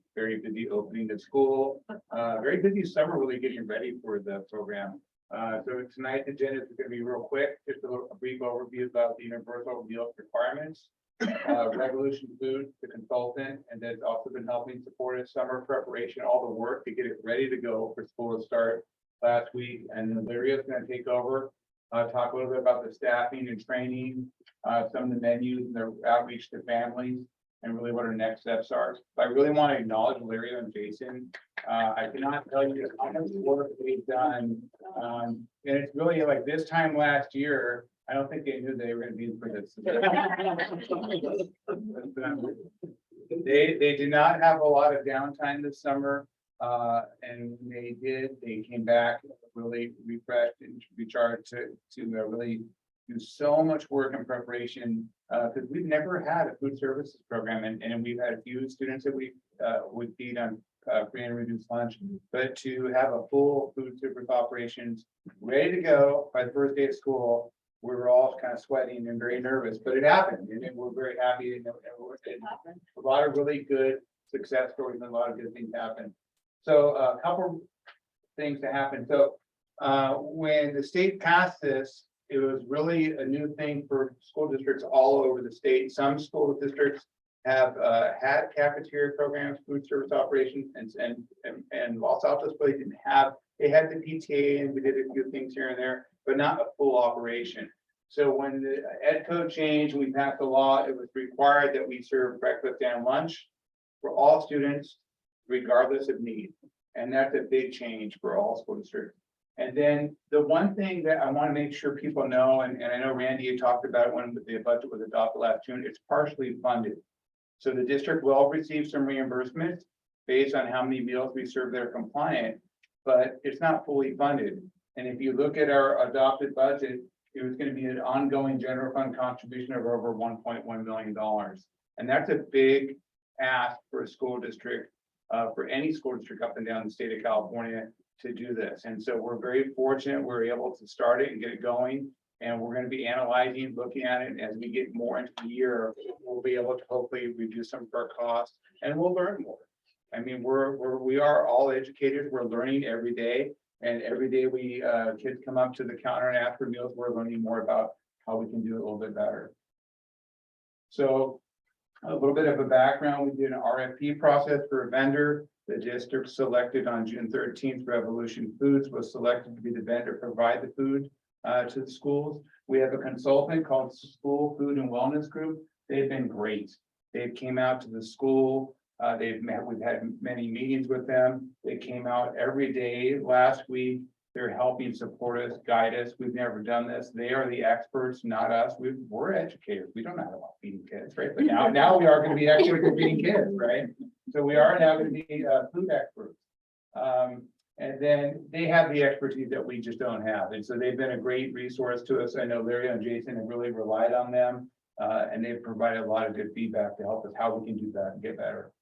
opening to school. Very busy summer, really getting ready for the program. So tonight's agenda is going to be real quick, just a brief overview about the universal meal requirements. Revolution Foods, the consultant, and that's also been helping support us summer preparation, all the work to get it ready to go for school to start last week. And then Lyria is going to take over, talk a little bit about the staffing and training, some of the menus and the outreach to families, and really what our next steps are. I really want to acknowledge Lyria and Jason. I cannot tell you how much work they've done. And it's really like this time last year, I don't think they knew they were going to be for this. They did not have a lot of downtime this summer. And they came back really refreshed and recharged to really do so much work in preparation. Because we've never had a food services program and we've had a few students that we would feed on free and reduced lunch. But to have a full food service operations ready to go by the first day of school, we were all kind of sweating and very nervous, but it happened and we're very happy. And a lot of really good success stories and a lot of good things happened. So a couple things to happen. So when the state passed this, it was really a new thing for school districts all over the state. Some school districts have had cafeteria programs, food service operations, and Los Altos really didn't have. They had the PTA and we did a few things here and there, but not a full operation. So when the ed code changed, we passed the law, it was required that we serve breakfast and lunch for all students, regardless of need. And that's a big change for all school districts. And then the one thing that I want to make sure people know, and I know Randy had talked about it when the budget was adopted last June, it's partially funded. So the district will receive some reimbursements based on how many meals we serve that are compliant, but it's not fully funded. And if you look at our adopted budget, it was going to be an ongoing general fund contribution of over $1.1 million. And that's a big ask for a school district, for any school district up and down the state of California to do this. And so we're very fortunate we're able to start it and get it going. And we're going to be analyzing, looking at it, and as we get more into the year, we'll be able to hopefully reduce some of our costs and we'll learn more. I mean, we are all educators, we're learning every day. And every day we kids come up to the counter and ask for meals, we're learning more about how we can do it a little bit better. So a little bit of a background, we did an RFP process for a vendor. The district selected on June 13th, Revolution Foods was selected to be the vendor to provide the food to the schools. We have a consultant called School Food and Wellness Group. They've been great. They came out to the school. We've had many meetings with them. They came out every day last week. They're helping support us, guide us. We've never done this. They are the experts, not us. We're educators. We don't know about feeding kids, right? But now we are going to be experts at feeding kids, right? So we are now going to be food experts. And then they have the expertise that we just don't have. And so they've been a great resource to us. I know Larry and Jason have really relied on them. And they've provided a lot of good feedback to help us how we can do that and get better.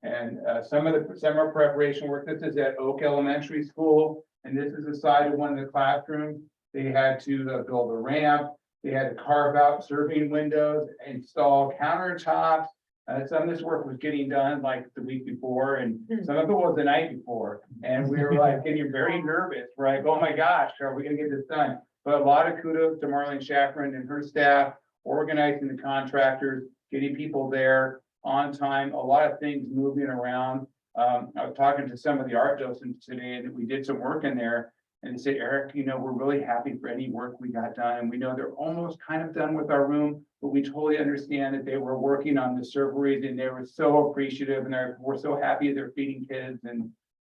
And some of the summer preparation work, this is at Oak Elementary School, and this is the side of one of the classrooms. They had to build a ramp, they had to carve out serving windows, install countertops. Some of this work was getting done like the week before, and some of it was the night before. And we were like getting very nervous, we're like, oh my gosh, are we gonna get this done? But a lot of kudos to Marlene Schafran and her staff, organizing the contractors, getting people there on time, a lot of things moving around. I was talking to some of the art docents today and we did some work in there and they said, Eric, you know, we're really happy for any work we got done. And we know they're almost kind of done with our room, but we totally understand that they were working on the serveries and they were so appreciative and we're so happy they're feeding kids. And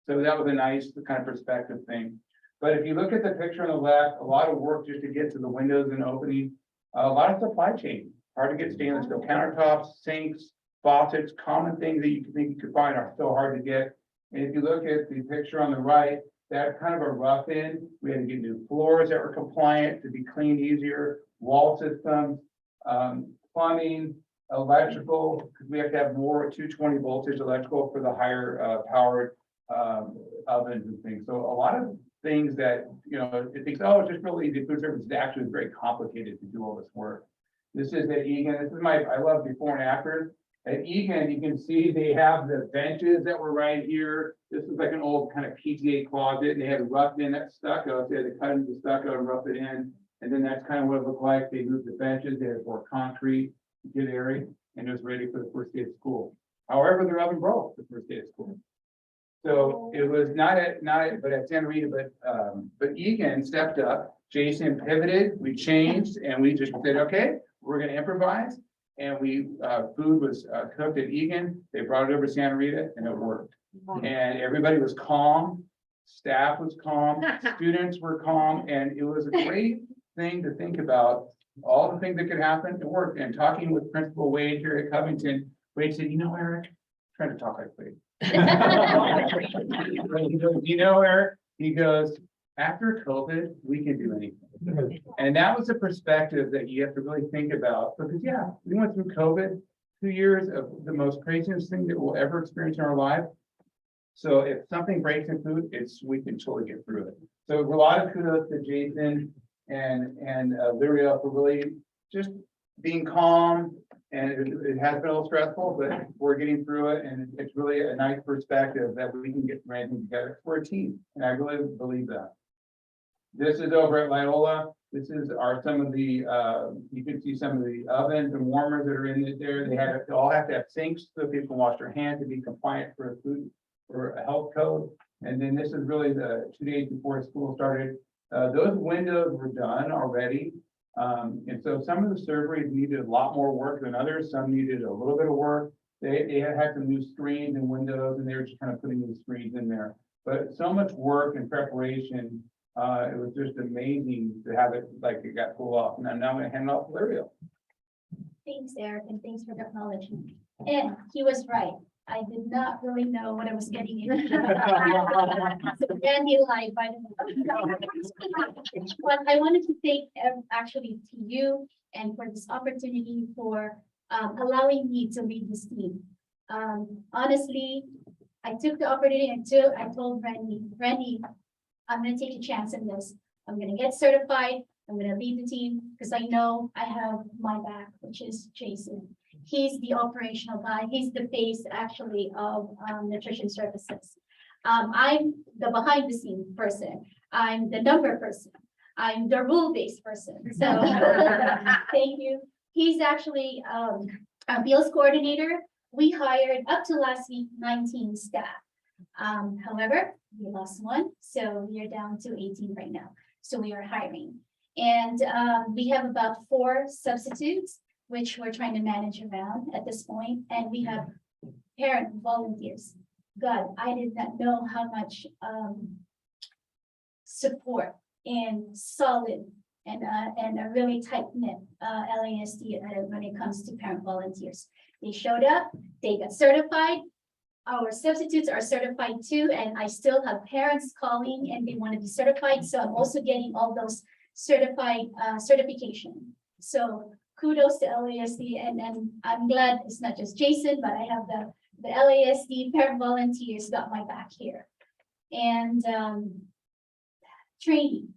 so that was a nice kind of perspective thing. But if you look at the picture on the left, a lot of work just to get to the windows and opening, a lot of supply chain, hard to get stainless steel countertops, sinks, faucets, common things that you think you could find are so hard to get. And if you look at the picture on the right, that's kind of a rough end. We had to get new floors that were compliant to be cleaned easier, wall systems, plumbing, electrical, because we have to have more 220 voltage electrical for the higher powered ovens and things. So a lot of things that, you know, it thinks, oh, it's just really easy. Food service is actually very complicated to do all this work. This is at Egan. This is I love before and after. At Egan, you can see they have the benches that were right here. This is like an old kind of PTA closet, and they had roughed in that stucco. So they had to cut into the stucco and rough it in. And then that's kind of what it looked like. They moved the benches, they had more concrete, good area, and it was ready for the first day of school. However, their oven broke the first day of school. So it was not at Santa Rita, but Egan stepped up. Jason pivoted, we changed, and we just said, okay, we're gonna improvise. And food was cooked at Egan. They brought it over to Santa Rita and it worked. And everybody was calm, staff was calm, students were calm, and it was a great thing to think about. All the things that could happen, it worked. And talking with Principal Wade here at Covington, Wade said, you know, Eric, try to talk like Wade. He goes, you know, Eric, he goes, after COVID, we can do anything. And that was a perspective that you have to really think about, because yeah, we went through COVID, 2 years of the most craziest thing that we'll ever experience in our life. So if something breaks in food, we can totally get through it. So a lot of kudos to Jason and Lyria for really just being calm. And it has been a little stressful, but we're getting through it, and it's really a nice perspective that we can get everything together. We're a team, and I really believe that. This is over at Loyola. This is some of the, you can see some of the ovens and warmers that are in there. They all have to have sinks so people can wash their hands to be compliant for a food or a health code. And then this is really the 2 days before school started. Those windows were done already. And so some of the surgeries needed a lot more work than others. Some needed a little bit of work. They had some new screens and windows, and they were just kind of putting the screens in there. But so much work and preparation. It was just amazing to have it like it got pulled off. And now I'm going to hand it off to Lyria. Thanks, Eric, and thanks for the acknowledgement. And he was right. I did not really know what I was getting into. So Randy lied, by the way. But I wanted to thank actually to you and for this opportunity for allowing me to lead this team. Honestly, I took the opportunity until I told Randy, I'm gonna take a chance in this. I'm gonna get certified. I'm gonna lead the team because I know I have my back, which is Jason. He's the operational guy. He's the face actually of nutrition services. I'm the behind the scenes person. I'm the number person. I'm the rule-based person. So thank you. He's actually our meals coordinator. We hired up to last week 19 staff. However, we lost one, so we are down to 18 right now. So we are hiring. And we have about 4 substitutes, which we're trying to manage around at this point. And we have parent volunteers. God, I did not know how much support and solid and a really tight-knit LASD when it comes to parent volunteers. They showed up, they got certified. Our substitutes are certified too, and I still have parents calling and they want to be certified. So I'm also getting all those certified certification. So kudos to LASD, and I'm glad it's not just Jason, but I have the LASD parent volunteers got my back here. And training.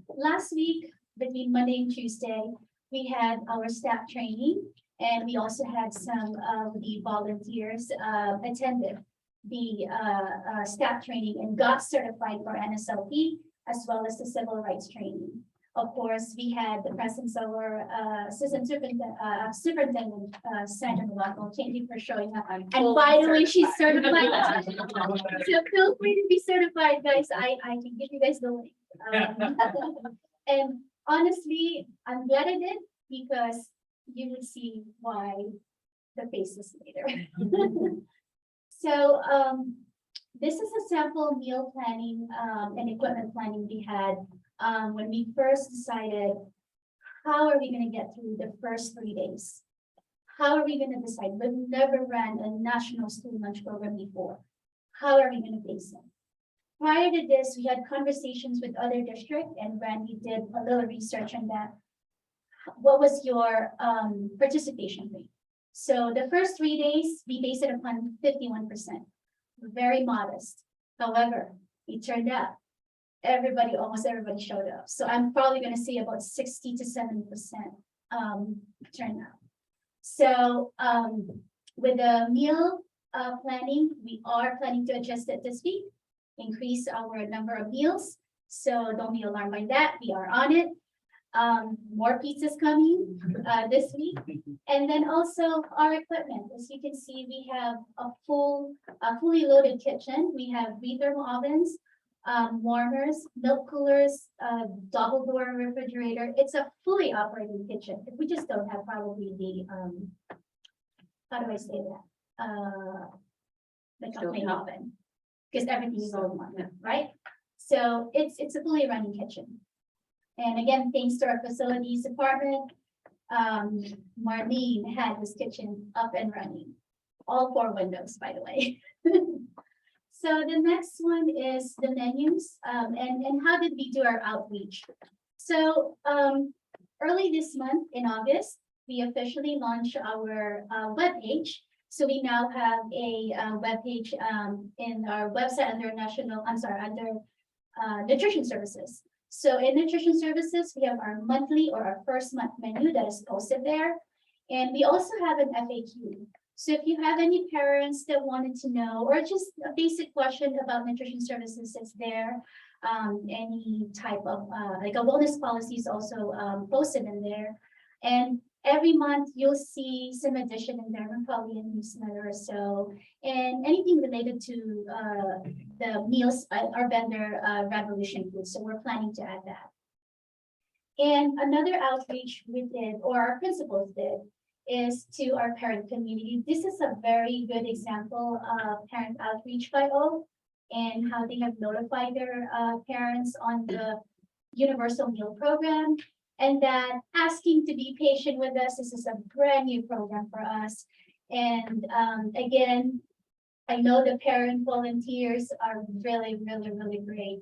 Last week, between Monday and Tuesday, we had our staff training, and we also had some of the volunteers attended the staff training and got certified for NSLP, as well as the civil rights training. Of course, we had the presence of our assistant superintendent, Sandra Malacco. Thank you for showing up. And by the way, she's certified. So feel free to be certified, guys. I can give you guys the link. And honestly, I'm glad I did, because you would see why the faces later. So this is a sample meal planning and equipment planning we had when we first decided, how are we going to get through the first 3 days? How are we going to decide? We've never ran a national school lunch program before. How are we going to face it? Prior to this, we had conversations with other districts, and Randy did a little research on that. What was your participation rate? So the first 3 days, we based it upon 51%, very modest. However, it turned out almost everybody showed up. So I'm probably going to say about 60 to 70% turnout. So with the meal planning, we are planning to adjust it this week, increase our number of meals. So don't be alarmed by that. We are on it. More pizzas coming this week. And then also our equipment. As you can see, we have a fully loaded kitchen. We have 3 thermal ovens, warmers, milk coolers, double door refrigerator. It's a fully operating kitchen. We just don't have probably the how do I say that? The campaign oven, because everything is all in one, right? So it's a fully running kitchen. And again, thanks to our facilities department, Marlene had this kitchen up and running. all 4 windows, by the way. So the next one is the menus, and how did we do our outreach? So, early this month in August, we officially launched our webpage. So we now have a webpage in our website under nutrition services. So in nutrition services, we have our monthly or our first month menu that is posted there. And we also have an FAQ. So if you have any parents that wanted to know, or just a basic question about nutrition services, it's there. Any type of like a wellness policy is also posted in there. And every month you'll see some addition in there, probably a newsletter or so, and anything related to the meals, our vendor Revolution Food. So we're planning to add that. And another outreach we did, or our principals did, is to our parent community. This is a very good example of parent outreach by O, and how they have notified their parents on the universal meal program, and that asking to be patient with us. This is a brand new program for us. And again, I know the parent volunteers are really, really, really great.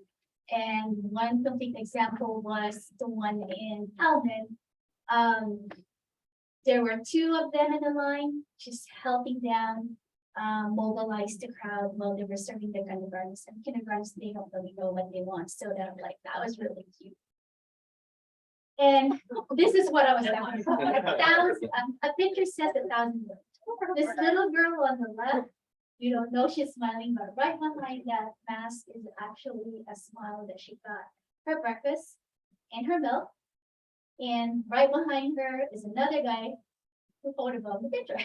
And one complete example was the one in Alvin. There were 2 of them in the line, just helping them mobilize the crowd while they were serving the kindergartens. And kindergartens, they don't really know what they want. So that was really cute. And this is what I was talking about. A picture says 1,000 words. This little girl on the left, you don't know she's smiling, but right behind that mask is actually a smile that she got her breakfast and her milk. And right behind her is another guy who photographed the picture.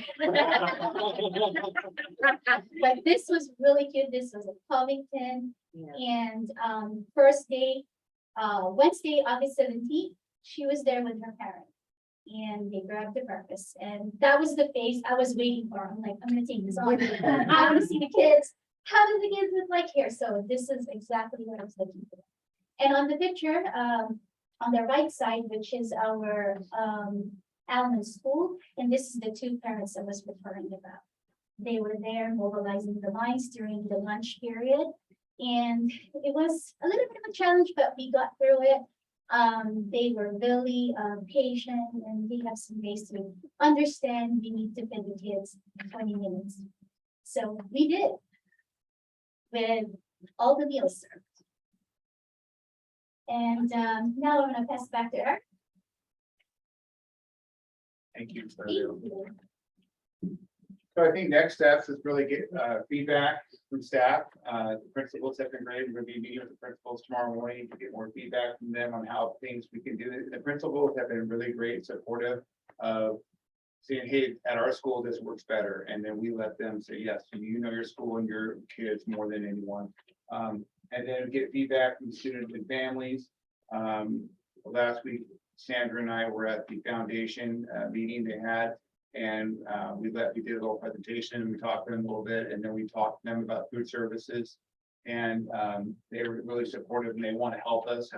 But this was really cute. This was in Covington. And first day, Wednesday, August 17th, she was there with her parents. And they grabbed the breakfast. And that was the face I was waiting for. I'm like, I'm gonna take this on. I want to see the kids. How do the kids look like here? So this is exactly what I was looking for. And on the picture, on the right side, which is our Allen School, and this is the 2 parents I was referring about. They were there mobilizing the lines during the lunch period, and it was a little bit of a challenge, but we got through it. They were really patient, and they have some ways to understand we need to feed the kids 20 minutes. So we did, with all the meals served. And now I'm gonna pass back to Eric. Thank you. Thank you. So I think next steps is really get feedback from staff. The principals have been great. We're gonna be meeting with the principals tomorrow morning to get more feedback from them on how things we can do. The principals have been really great, supportive of saying, hey, at our school, this works better. And then we let them say, yes, you know your school and your kids more than anyone. And then get feedback from students and families. Last week, Sandra and I were at the foundation meeting they had, and we did a little presentation, and we talked to them a little bit, and then we talked to them about food services. And they were really supportive, and they want to help us.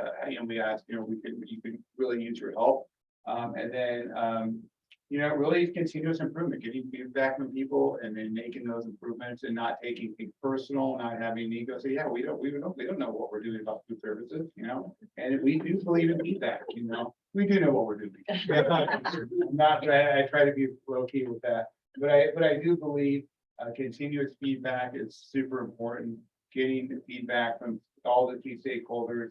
We asked, you could really use your help. And then really continuous improvement, getting feedback from people and then making those improvements and not taking things personal, not having ego say, yeah, we don't know what we're doing about food services, and we do believe in feedback, we do know what we're doing. I try to be low key with that, but I do believe continuous feedback is super important, getting the feedback from all the key stakeholders.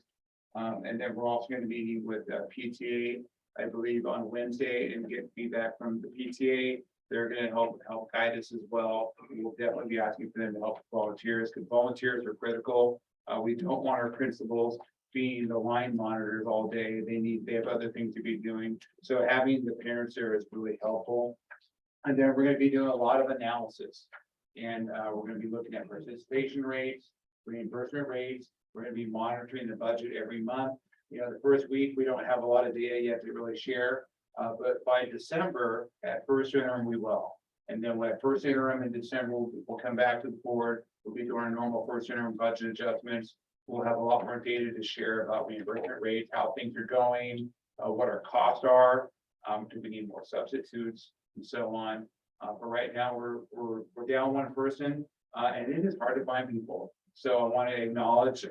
And then we're also going to be meeting with PTA, I believe, on Wednesday, and get feedback from the PTA. They're going to help guide us as well. We'll definitely be asking for them to help volunteers, because volunteers are critical. We don't want our principals being the line monitors all day. They have other things to be doing. So having the parents there is really helpful. And then we're going to be doing a lot of analysis, and we're going to be looking at participation rates, reimbursement rates. We're going to be monitoring the budget every month. The first week, we don't have a lot of data yet to really share, but by December, at first interim, we will. And then when first interim in December, we'll come back to the board. We'll be doing our normal first interim budget adjustments. We'll have a lot more data to share about reimbursement rates, how things are going, what our costs are, do we need more substitutes, and so on. For right now, we're down one person, and it is hard to find people. So I want to acknowledge,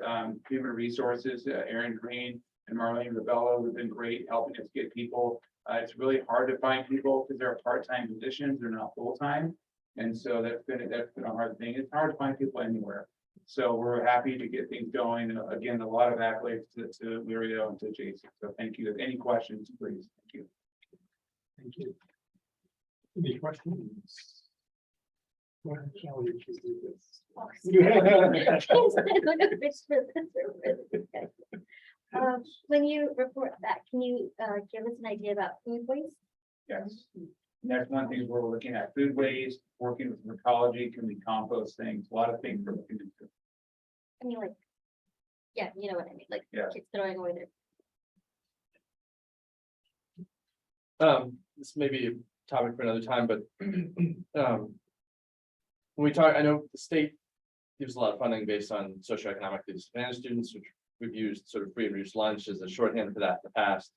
human resources, Erin Green and Marlene Rebello have been great helping us get people. It's really hard to find people because they're part-time positions, they're not full-time. And so that's been a hard thing. It's hard to find people anywhere. So we're happy to get things going. And again, a lot of accolades to Lirio and to Jason. So thank you. If any questions, please. Thank you. Thank you. Any questions? Go ahead, Shelley, please do this. When you report back, can you give us an idea about food waste? Yes. And that's one thing we're looking at, food waste, working with ecology, can we compost things, a lot of things we're looking into. I mean, like, yeah, you know what I mean, like Yeah. kids throwing away their. This may be a topic for another time, but when we talk, I know the state gives a lot of funding based on socioeconomically disadvantaged students, which we've used sort of free and reduced lunch as a shorthand for that in the past.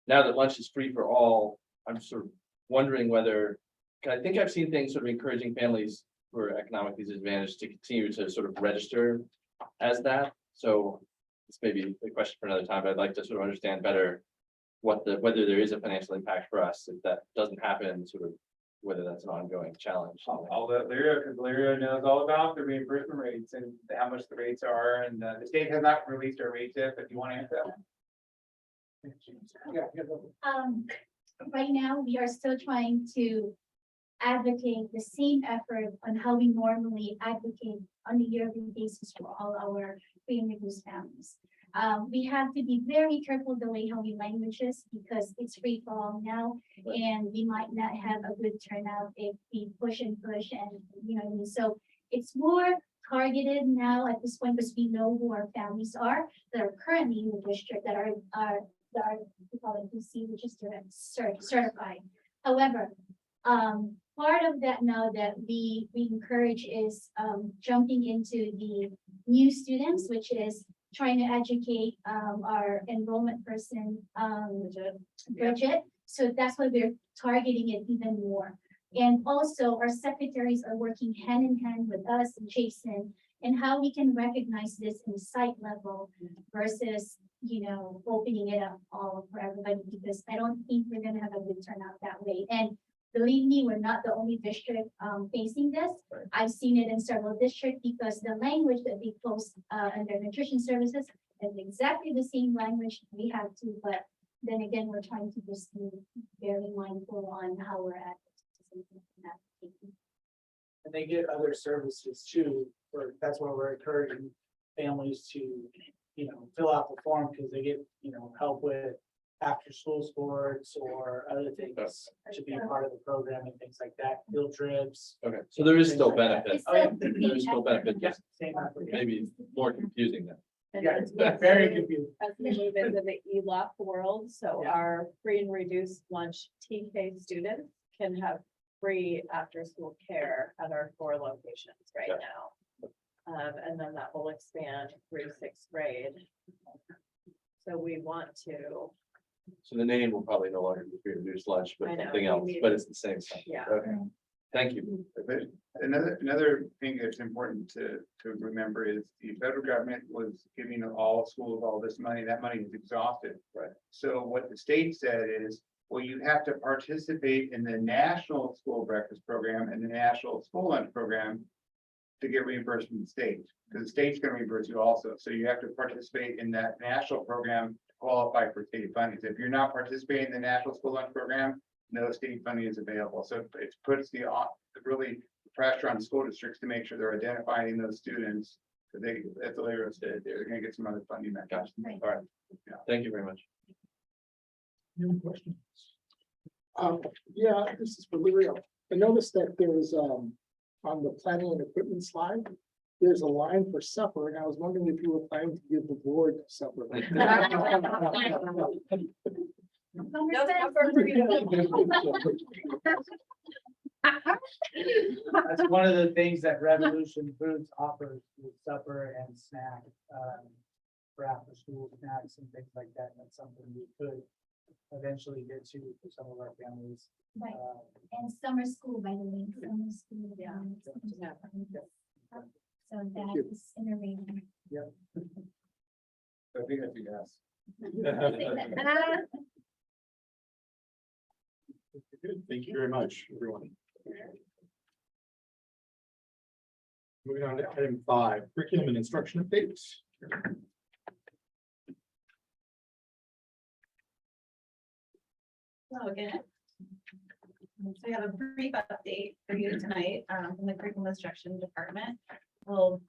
Now that lunch is free for all, I'm sort of wondering whether, 'cause I think I've seen things sort of encouraging families who are economically disadvantaged to continue to sort of register as that. So this may be a question for another time, but I'd like to sort of understand better whether there is a financial impact for us if that doesn't happen, sort of whether that's an ongoing challenge. I'll let Lyria, because Lyria knows all about the reimbursement rates and how much the rates are, and the state has not released our rates yet, but you want to answer that? Right now, we are still trying to advocate the same effort on how we normally advocate on a yearly basis for all our free and reduced families. We have to be very careful the way how we languages because it's free for all now. And we might not have a good turnout if we push and push and, you know, what I mean? So it's more targeted now at this point because we know who our families are that are currently in the district that are, we call it DC, which is certified. However, part of that now that we encourage is jumping into the new students, which is trying to educate our enrollment person, Bridget. So that's why we're targeting it even more. And also our secretaries are working hand in hand with us and Jason and how we can recognize this in site level versus, you know, opening it up all for everybody, because I don't think we're gonna have a good turnout that way. And believe me, we're not the only district facing this. I've seen it in several districts because the language that they post under nutrition services is exactly the same language we have to, but then again, we're trying to just be very mindful on how we're at. And they get other services too, or that's why we're encouraging families to, you know, fill out the form because they get, you know, help with after school sports or other things to be a part of the program and things like that, field trips. Okay, so there is still Things like that. benefit. It's Oh, yeah. There is still benefit, Yeah, just same application. maybe more confusing than. And Yeah, it's it's very confusing. as we move into the ELOC world, so Yeah. our free and reduced lunch TK students can have free after-school care at our 4 locations right Yeah. now. And then that will expand through 6th grade. So we want to, So the name will probably no longer be free and reduced lunch, but I know, something we else, need- but it's the same thing. yeah. Okay, thank you. But another thing that's important to remember is the federal government was giving all schools all this money. That money is exhausted. Right. So what the state said is, well, you have to participate in the national school breakfast program and the national school lunch program to get reimbursed from the state, because the state's gonna reimburse you also. So you have to participate in that national program to qualify for state funding. If you're not participating in the national school lunch program, no state funding is available. So it puts the really pressure on school districts to make sure they're identifying those students. So they, as the Lyra said, they're gonna get some other funding mechanisms. Gotcha. All right. Thank you very much. Any questions? Yeah, this is for Lirio. I noticed that there was, on the planning and equipment slide, there's a line for supper, and I was wondering if you were planning to give the board supper. No supper for you. That's one of the things that Revolution Foods offers with supper and snack, for after school snacks and things like that. That's something we could eventually get to for some of our families. Right, and summer school, by the way, summer school. Yeah. So that is intervening. I think that's a yes. Good, thank you very much, everyone. Moving on to item 5, curriculum and instruction updates. Hello again. So we have a brief update for you tonight from the curriculum instruction department. We'll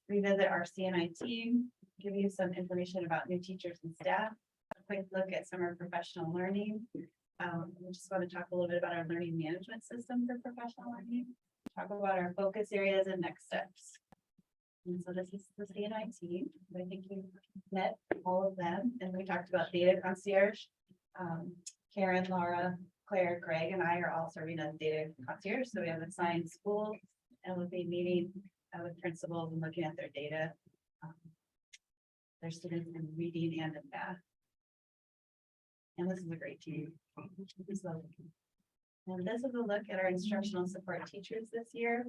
revisit our CNI team, give you some information about new teachers and staff, a quick look at summer professional learning. We just want to talk a little bit about our learning management system for professional learning, talk about our focus areas and next steps. And so this is the CNI team. I think you met all of them, and we talked about data concierge. Karen, Laura, Claire, Greg, and I are all serving as data concierge. So we have assigned schools and we'll be meeting with principals and looking at their data, their students in reading and in math. And this is a great team. So, and this is a look at our instructional support teachers this year.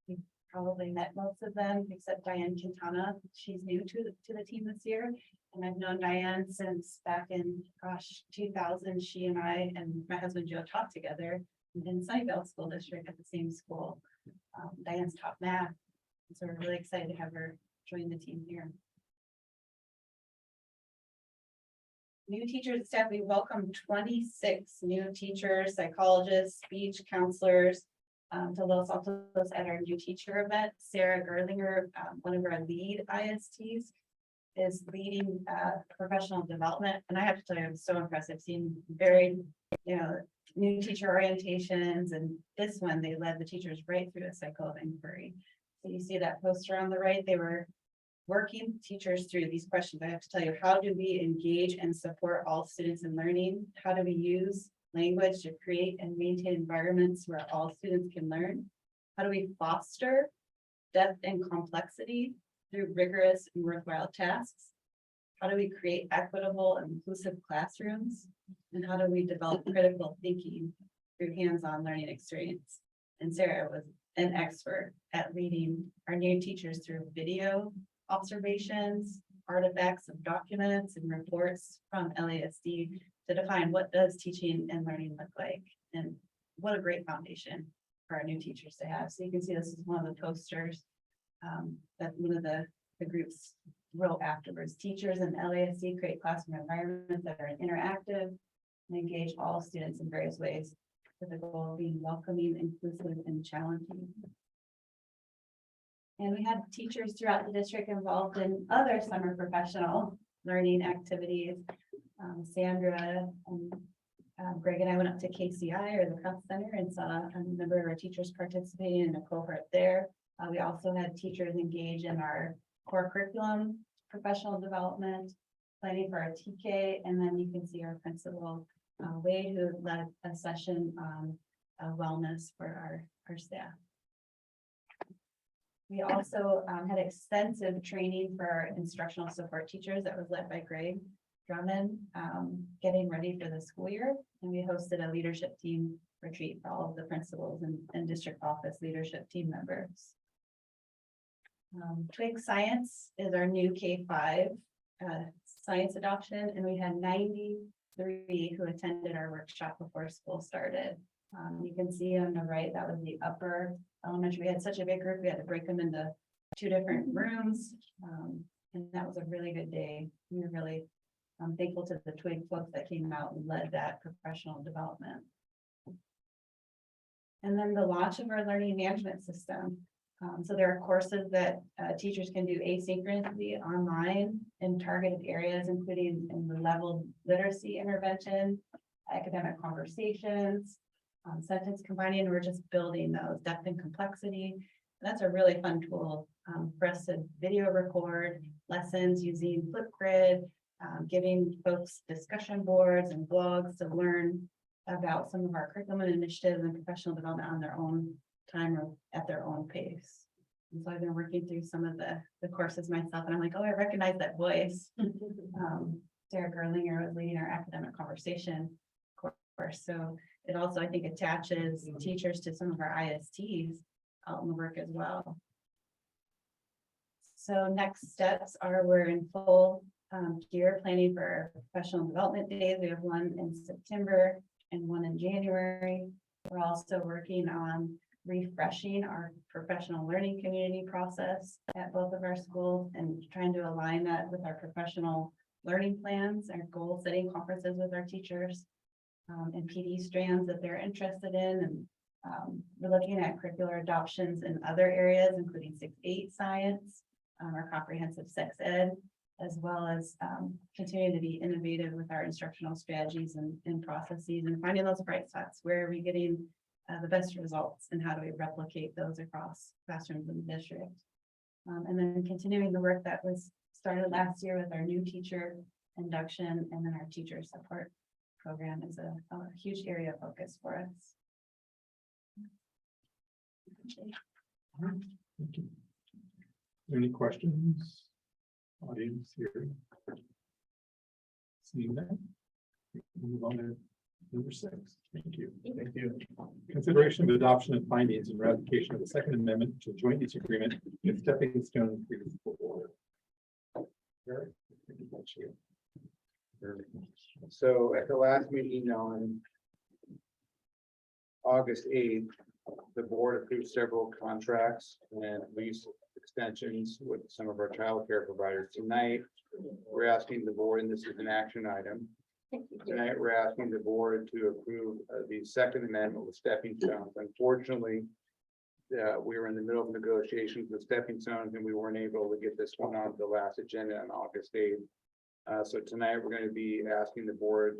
You've probably met most of them except Diane Quintana. She's new to the team this year. And I've known Diane since back in, gosh, 2000. She and I and my husband Joe taught together in Sunnyvale School District at the same school. Diane's taught math, so we're really excited to have her join the team here. New teachers and staff, we welcome 26 new teachers, psychologists, speech counselors to Los Altos at our new teacher event. Sarah Gerlinger, one of our lead ISTs, is leading professional development. And I have to tell you, I'm so impressed. I've seen very, new teacher orientations, and this one, they led the teachers right through a cycle of inquiry. So you see that poster on the right, they were working teachers through these questions. I have to tell you, how do we engage and support all students in learning? How do we use language to create and maintain environments where all students can learn? How do we foster depth and complexity through rigorous and worthwhile tasks? How do we create equitable and inclusive classrooms? And how do we develop critical thinking through hands-on learning experience? And Sarah was an expert at leading our new teachers through video observations, artifacts of documents and reports from LASD to define what does teaching and learning look like. And what a great foundation for our new teachers to have. So you can see this is one of the posters that one of the groups wrote afterwards. Teachers and LASD create classroom environments that are interactive and engage all students in various ways with the goal of being welcoming, inclusive, and challenging. And we had teachers throughout the district involved in other summer professional learning activities. Sandra and Greg and I went up to KCI, or the Health Center, and saw a number of our teachers participating in a cohort there. We also had teachers engage in our core curriculum, professional development, planning for our TK, and then you can see our principal, Wade, who led a session on wellness for our staff. We also had extensive training for our instructional support teachers that was led by Greg Drummond, getting ready for the school year. And we hosted a leadership team retreat for all of the principals and district office leadership team members. Twig Science is our new K-5 science adoption, and we had 93 who attended our workshop before school started. You can see on the right, that was the upper elementary. We had such a big group, we had to break them into 2 different rooms. And that was a really good day. We were really thankful to the Twig folks that came out and led that professional development. And then the launch of our learning management system. So there are courses that teachers can do asynchronously online in targeted areas, including in the level literacy intervention, academic conversations, sentence combining. We're just building those depth and complexity. That's a really fun tool for us to video record lessons using Flipgrid, giving folks discussion boards and blogs to learn about some of our curriculum initiatives and professional development on their own time or at their own pace. And so I've been working through some of the courses myself, and I'm like, oh, I recognize that voice. Sarah Gerlinger was leading our academic conversation course. So it also, I think, attaches teachers to some of our ISTs out in the work as well. So next steps are we're in full gear planning for our professional development days. We have one in September and one in January. We're also working on refreshing our professional learning community process at both of our schools and trying to align that with our professional learning plans and goal setting conferences with our teachers and PD strands that they're interested in. And we're looking at curricular adoptions in other areas, including 6-8 science, our comprehensive sex ed, as well as continuing to be innovative with our instructional strategies and processes and finding those bright spots. Where are we getting the best results and how do we replicate those across classrooms in the district? And then continuing the work that was started last year with our new teacher induction and then our teacher support program is a huge area of focus for us. Thank you. Any questions? Audience here? Seeing that? Move on to number 6. Thank you. Thank you. Consideration of adoption and findings and ratification of the Second Amendment to the Joint Use Agreement with Stepping Stone Municipal Board. Eric, that's you. So at the last meeting on August 8th, the board approved several contracts and lease extensions with some of our childcare providers. Tonight, we're asking the board, and this is an action item. Tonight, we're asking the board to approve the Second Amendment with Stepping Stones. Unfortunately, we were in the middle of negotiations with Stepping Stones and we weren't able to get this one on the last agenda on August 8th. So tonight, we're going to be asking the board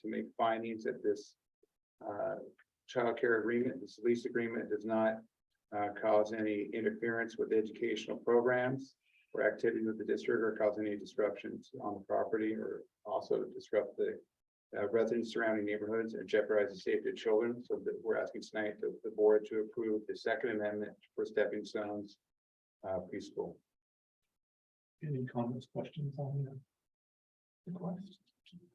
to make findings that this childcare agreement, this lease agreement does not cause any interference with educational programs or activities with the district or cause any disruptions on the property or also disrupt the residents surrounding neighborhoods and jeopardize the safety of children. So that we're asking tonight the board to approve the Second Amendment for Stepping Stones preschool. Any comments, questions on the request?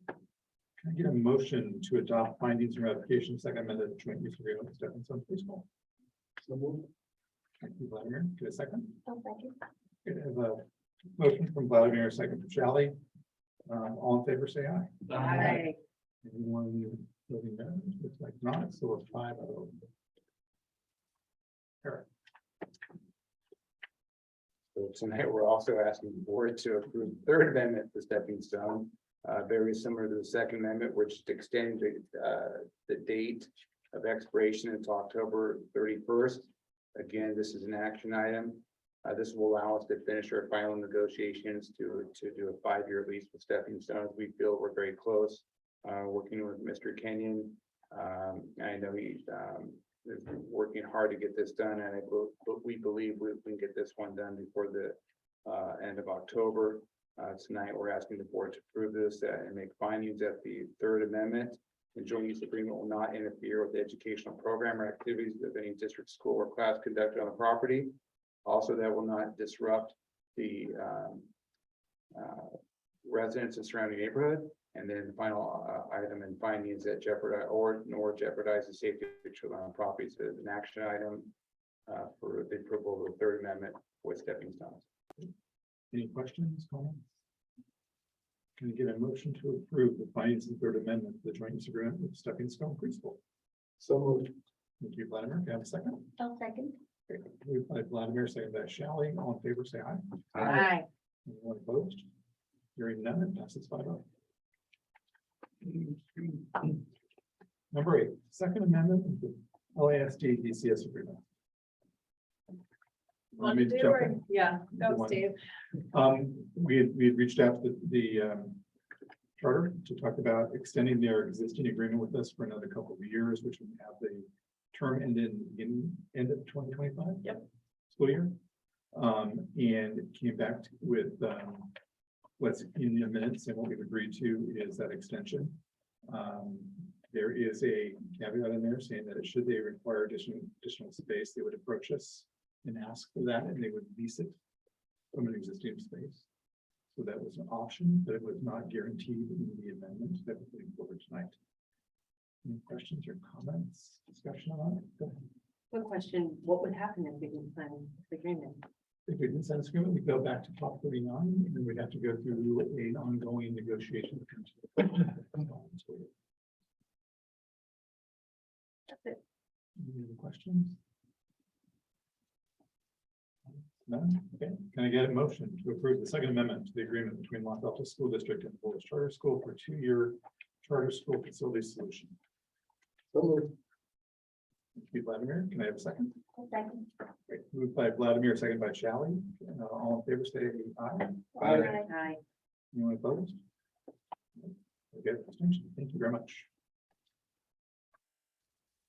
Can I get a motion to adopt findings and ratification Second Amendment Joint Use Agreement with Stepping Stone Preschool? So moved. Thank you, Vladimir. Get a second? I'll second. Okay, I have a motion from Vladimir, a second from Shally. All in favor, say aye. Aye. Anyone voting no? Looks like not, so a 5-0. Eric. So tonight, we're also asking the board to approve the Third Amendment to Stepping Stone. Very similar to the Second Amendment, which extended the date of expiration until October 31st. Again, this is an action item. This will allow us to finish our final negotiations to do a 5-year lease with Stepping Stones. We feel we're very close, working with Mr. Kenyon. I know he is working hard to get this done, and we believe we can get this one done before the end of October. Tonight, we're asking the board to approve this and make findings that the Third Amendment and Joint Use Agreement will not interfere with the educational program or activities of any district, school, or class conducted on the property. Also, that will not disrupt the residents and surrounding neighborhood. And then the final item and findings that jeopardize nor jeopardize the safety of children on properties is an action item for the approval of the Third Amendment with Stepping Stones. Any questions, comments? Can I get a motion to approve the findings of the Third Amendment to the Joint Use Agreement with Stepping Stone Preschool? So moved. Thank you, Vladimir. Can I have a second? I'll second. Moved by Vladimir, second by Shally. All in favor, say aye. Aye. Anyone opposed? Hearing none, it passes 5-0. Number 8, Second Amendment of the LASD DCS agreement. Want me to jump in? Yeah, Good go one. Steve. We had reached out to the charter to talk about extending their existing agreement with us for another couple of years, which would have the term end in end of 2025. Yep. School year. And it came back with what's in the minutes, and what we've agreed to is that extension. There is a caveat in there saying that should they require additional space, they would approach us and ask for that, and they would lease it from an existing space. So that was an option, but it was not guaranteed in the amendment that we're putting forward tonight. Any questions or comments, discussion on it? Go ahead. One question, what would happen if we didn't sign this agreement? If we didn't sign this agreement, we go back to top 39, and then we'd have to go through an ongoing negotiation. That's it. Any other questions? None? Okay, can I get a motion to approve the second amendment to the agreement between Los Altos School District and Polish Charter School for 2-year charter school facility solution? So moved. Thank you, Vladimir. Can I have a second? Second. Great. Moved by Vladimir, second by Shally. All in favor, say aye. Aye. Anyone opposed? Okay, abstention. Thank you very much.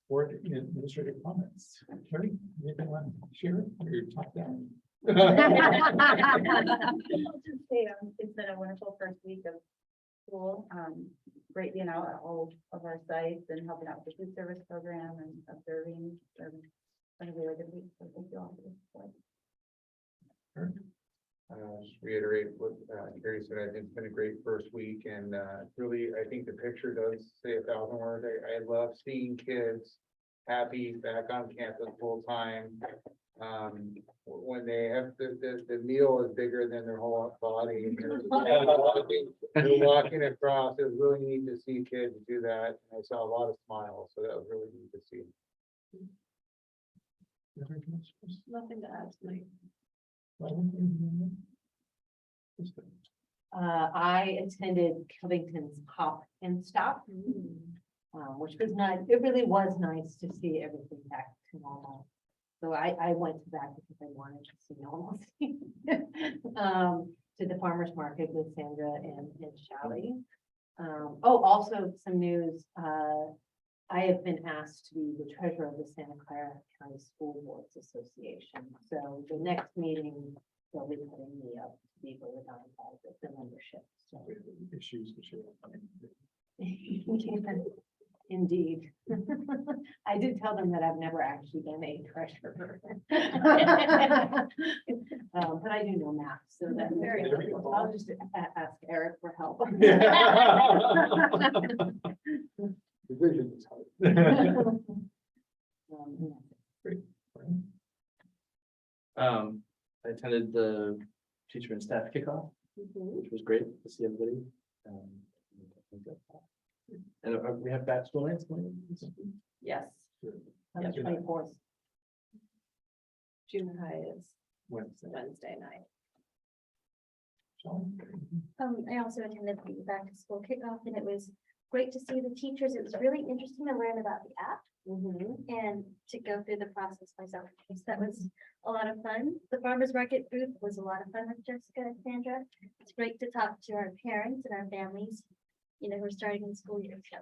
Board administrative comments. Terry, anything want to share? Your top down. I'll just say, it's been a wonderful first week of school, great being out at all of our sites and helping out with the food service program and observing. Been a really good week, so thank you all for the support. Just reiterate what Carrie said, I think it's been a great first week and really, I think the picture does say 1,000 words. I love seeing kids happy back on campus full time. When they have the meal is bigger than their whole body. And they're walking across, it was really neat to see kids do that. I saw a lot of smiles, so that was really neat to see. Nothing to add tonight. I attended Covington's Hop and Stop, which was nice. It really was nice to see everything back to normal. So I went to that because I wanted to see normalcy. To the farmer's market with Sandra and Shally. Also some news. I have been asked to be the treasurer of the Santa Clara County School Boards Association. So the next meeting, they'll be putting me up to be voted on by the membership. So Issues which indeed. I did tell them that I've never actually been a treasurer. But I do know math, so that's very helpful. I'll just ask Eric for help. Division is hard. I attended the teacher and staff kickoff, which was great to see everybody. And we have back school nights going. Yes, On the 24th. junior high is Wednesday. Wednesday night. I also attended the back to school kickoff and it was great to see the teachers. It was really interesting to learn about the app and to go through the process myself. So that was a lot of fun. The farmer's market booth was a lot of fun with Jessica and Sandra. It's great to talk to our parents and our families, who are starting the school year. So.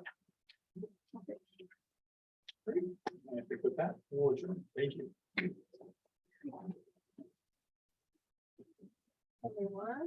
Great. I think with that, we'll adjourn. Thank you. Everyone.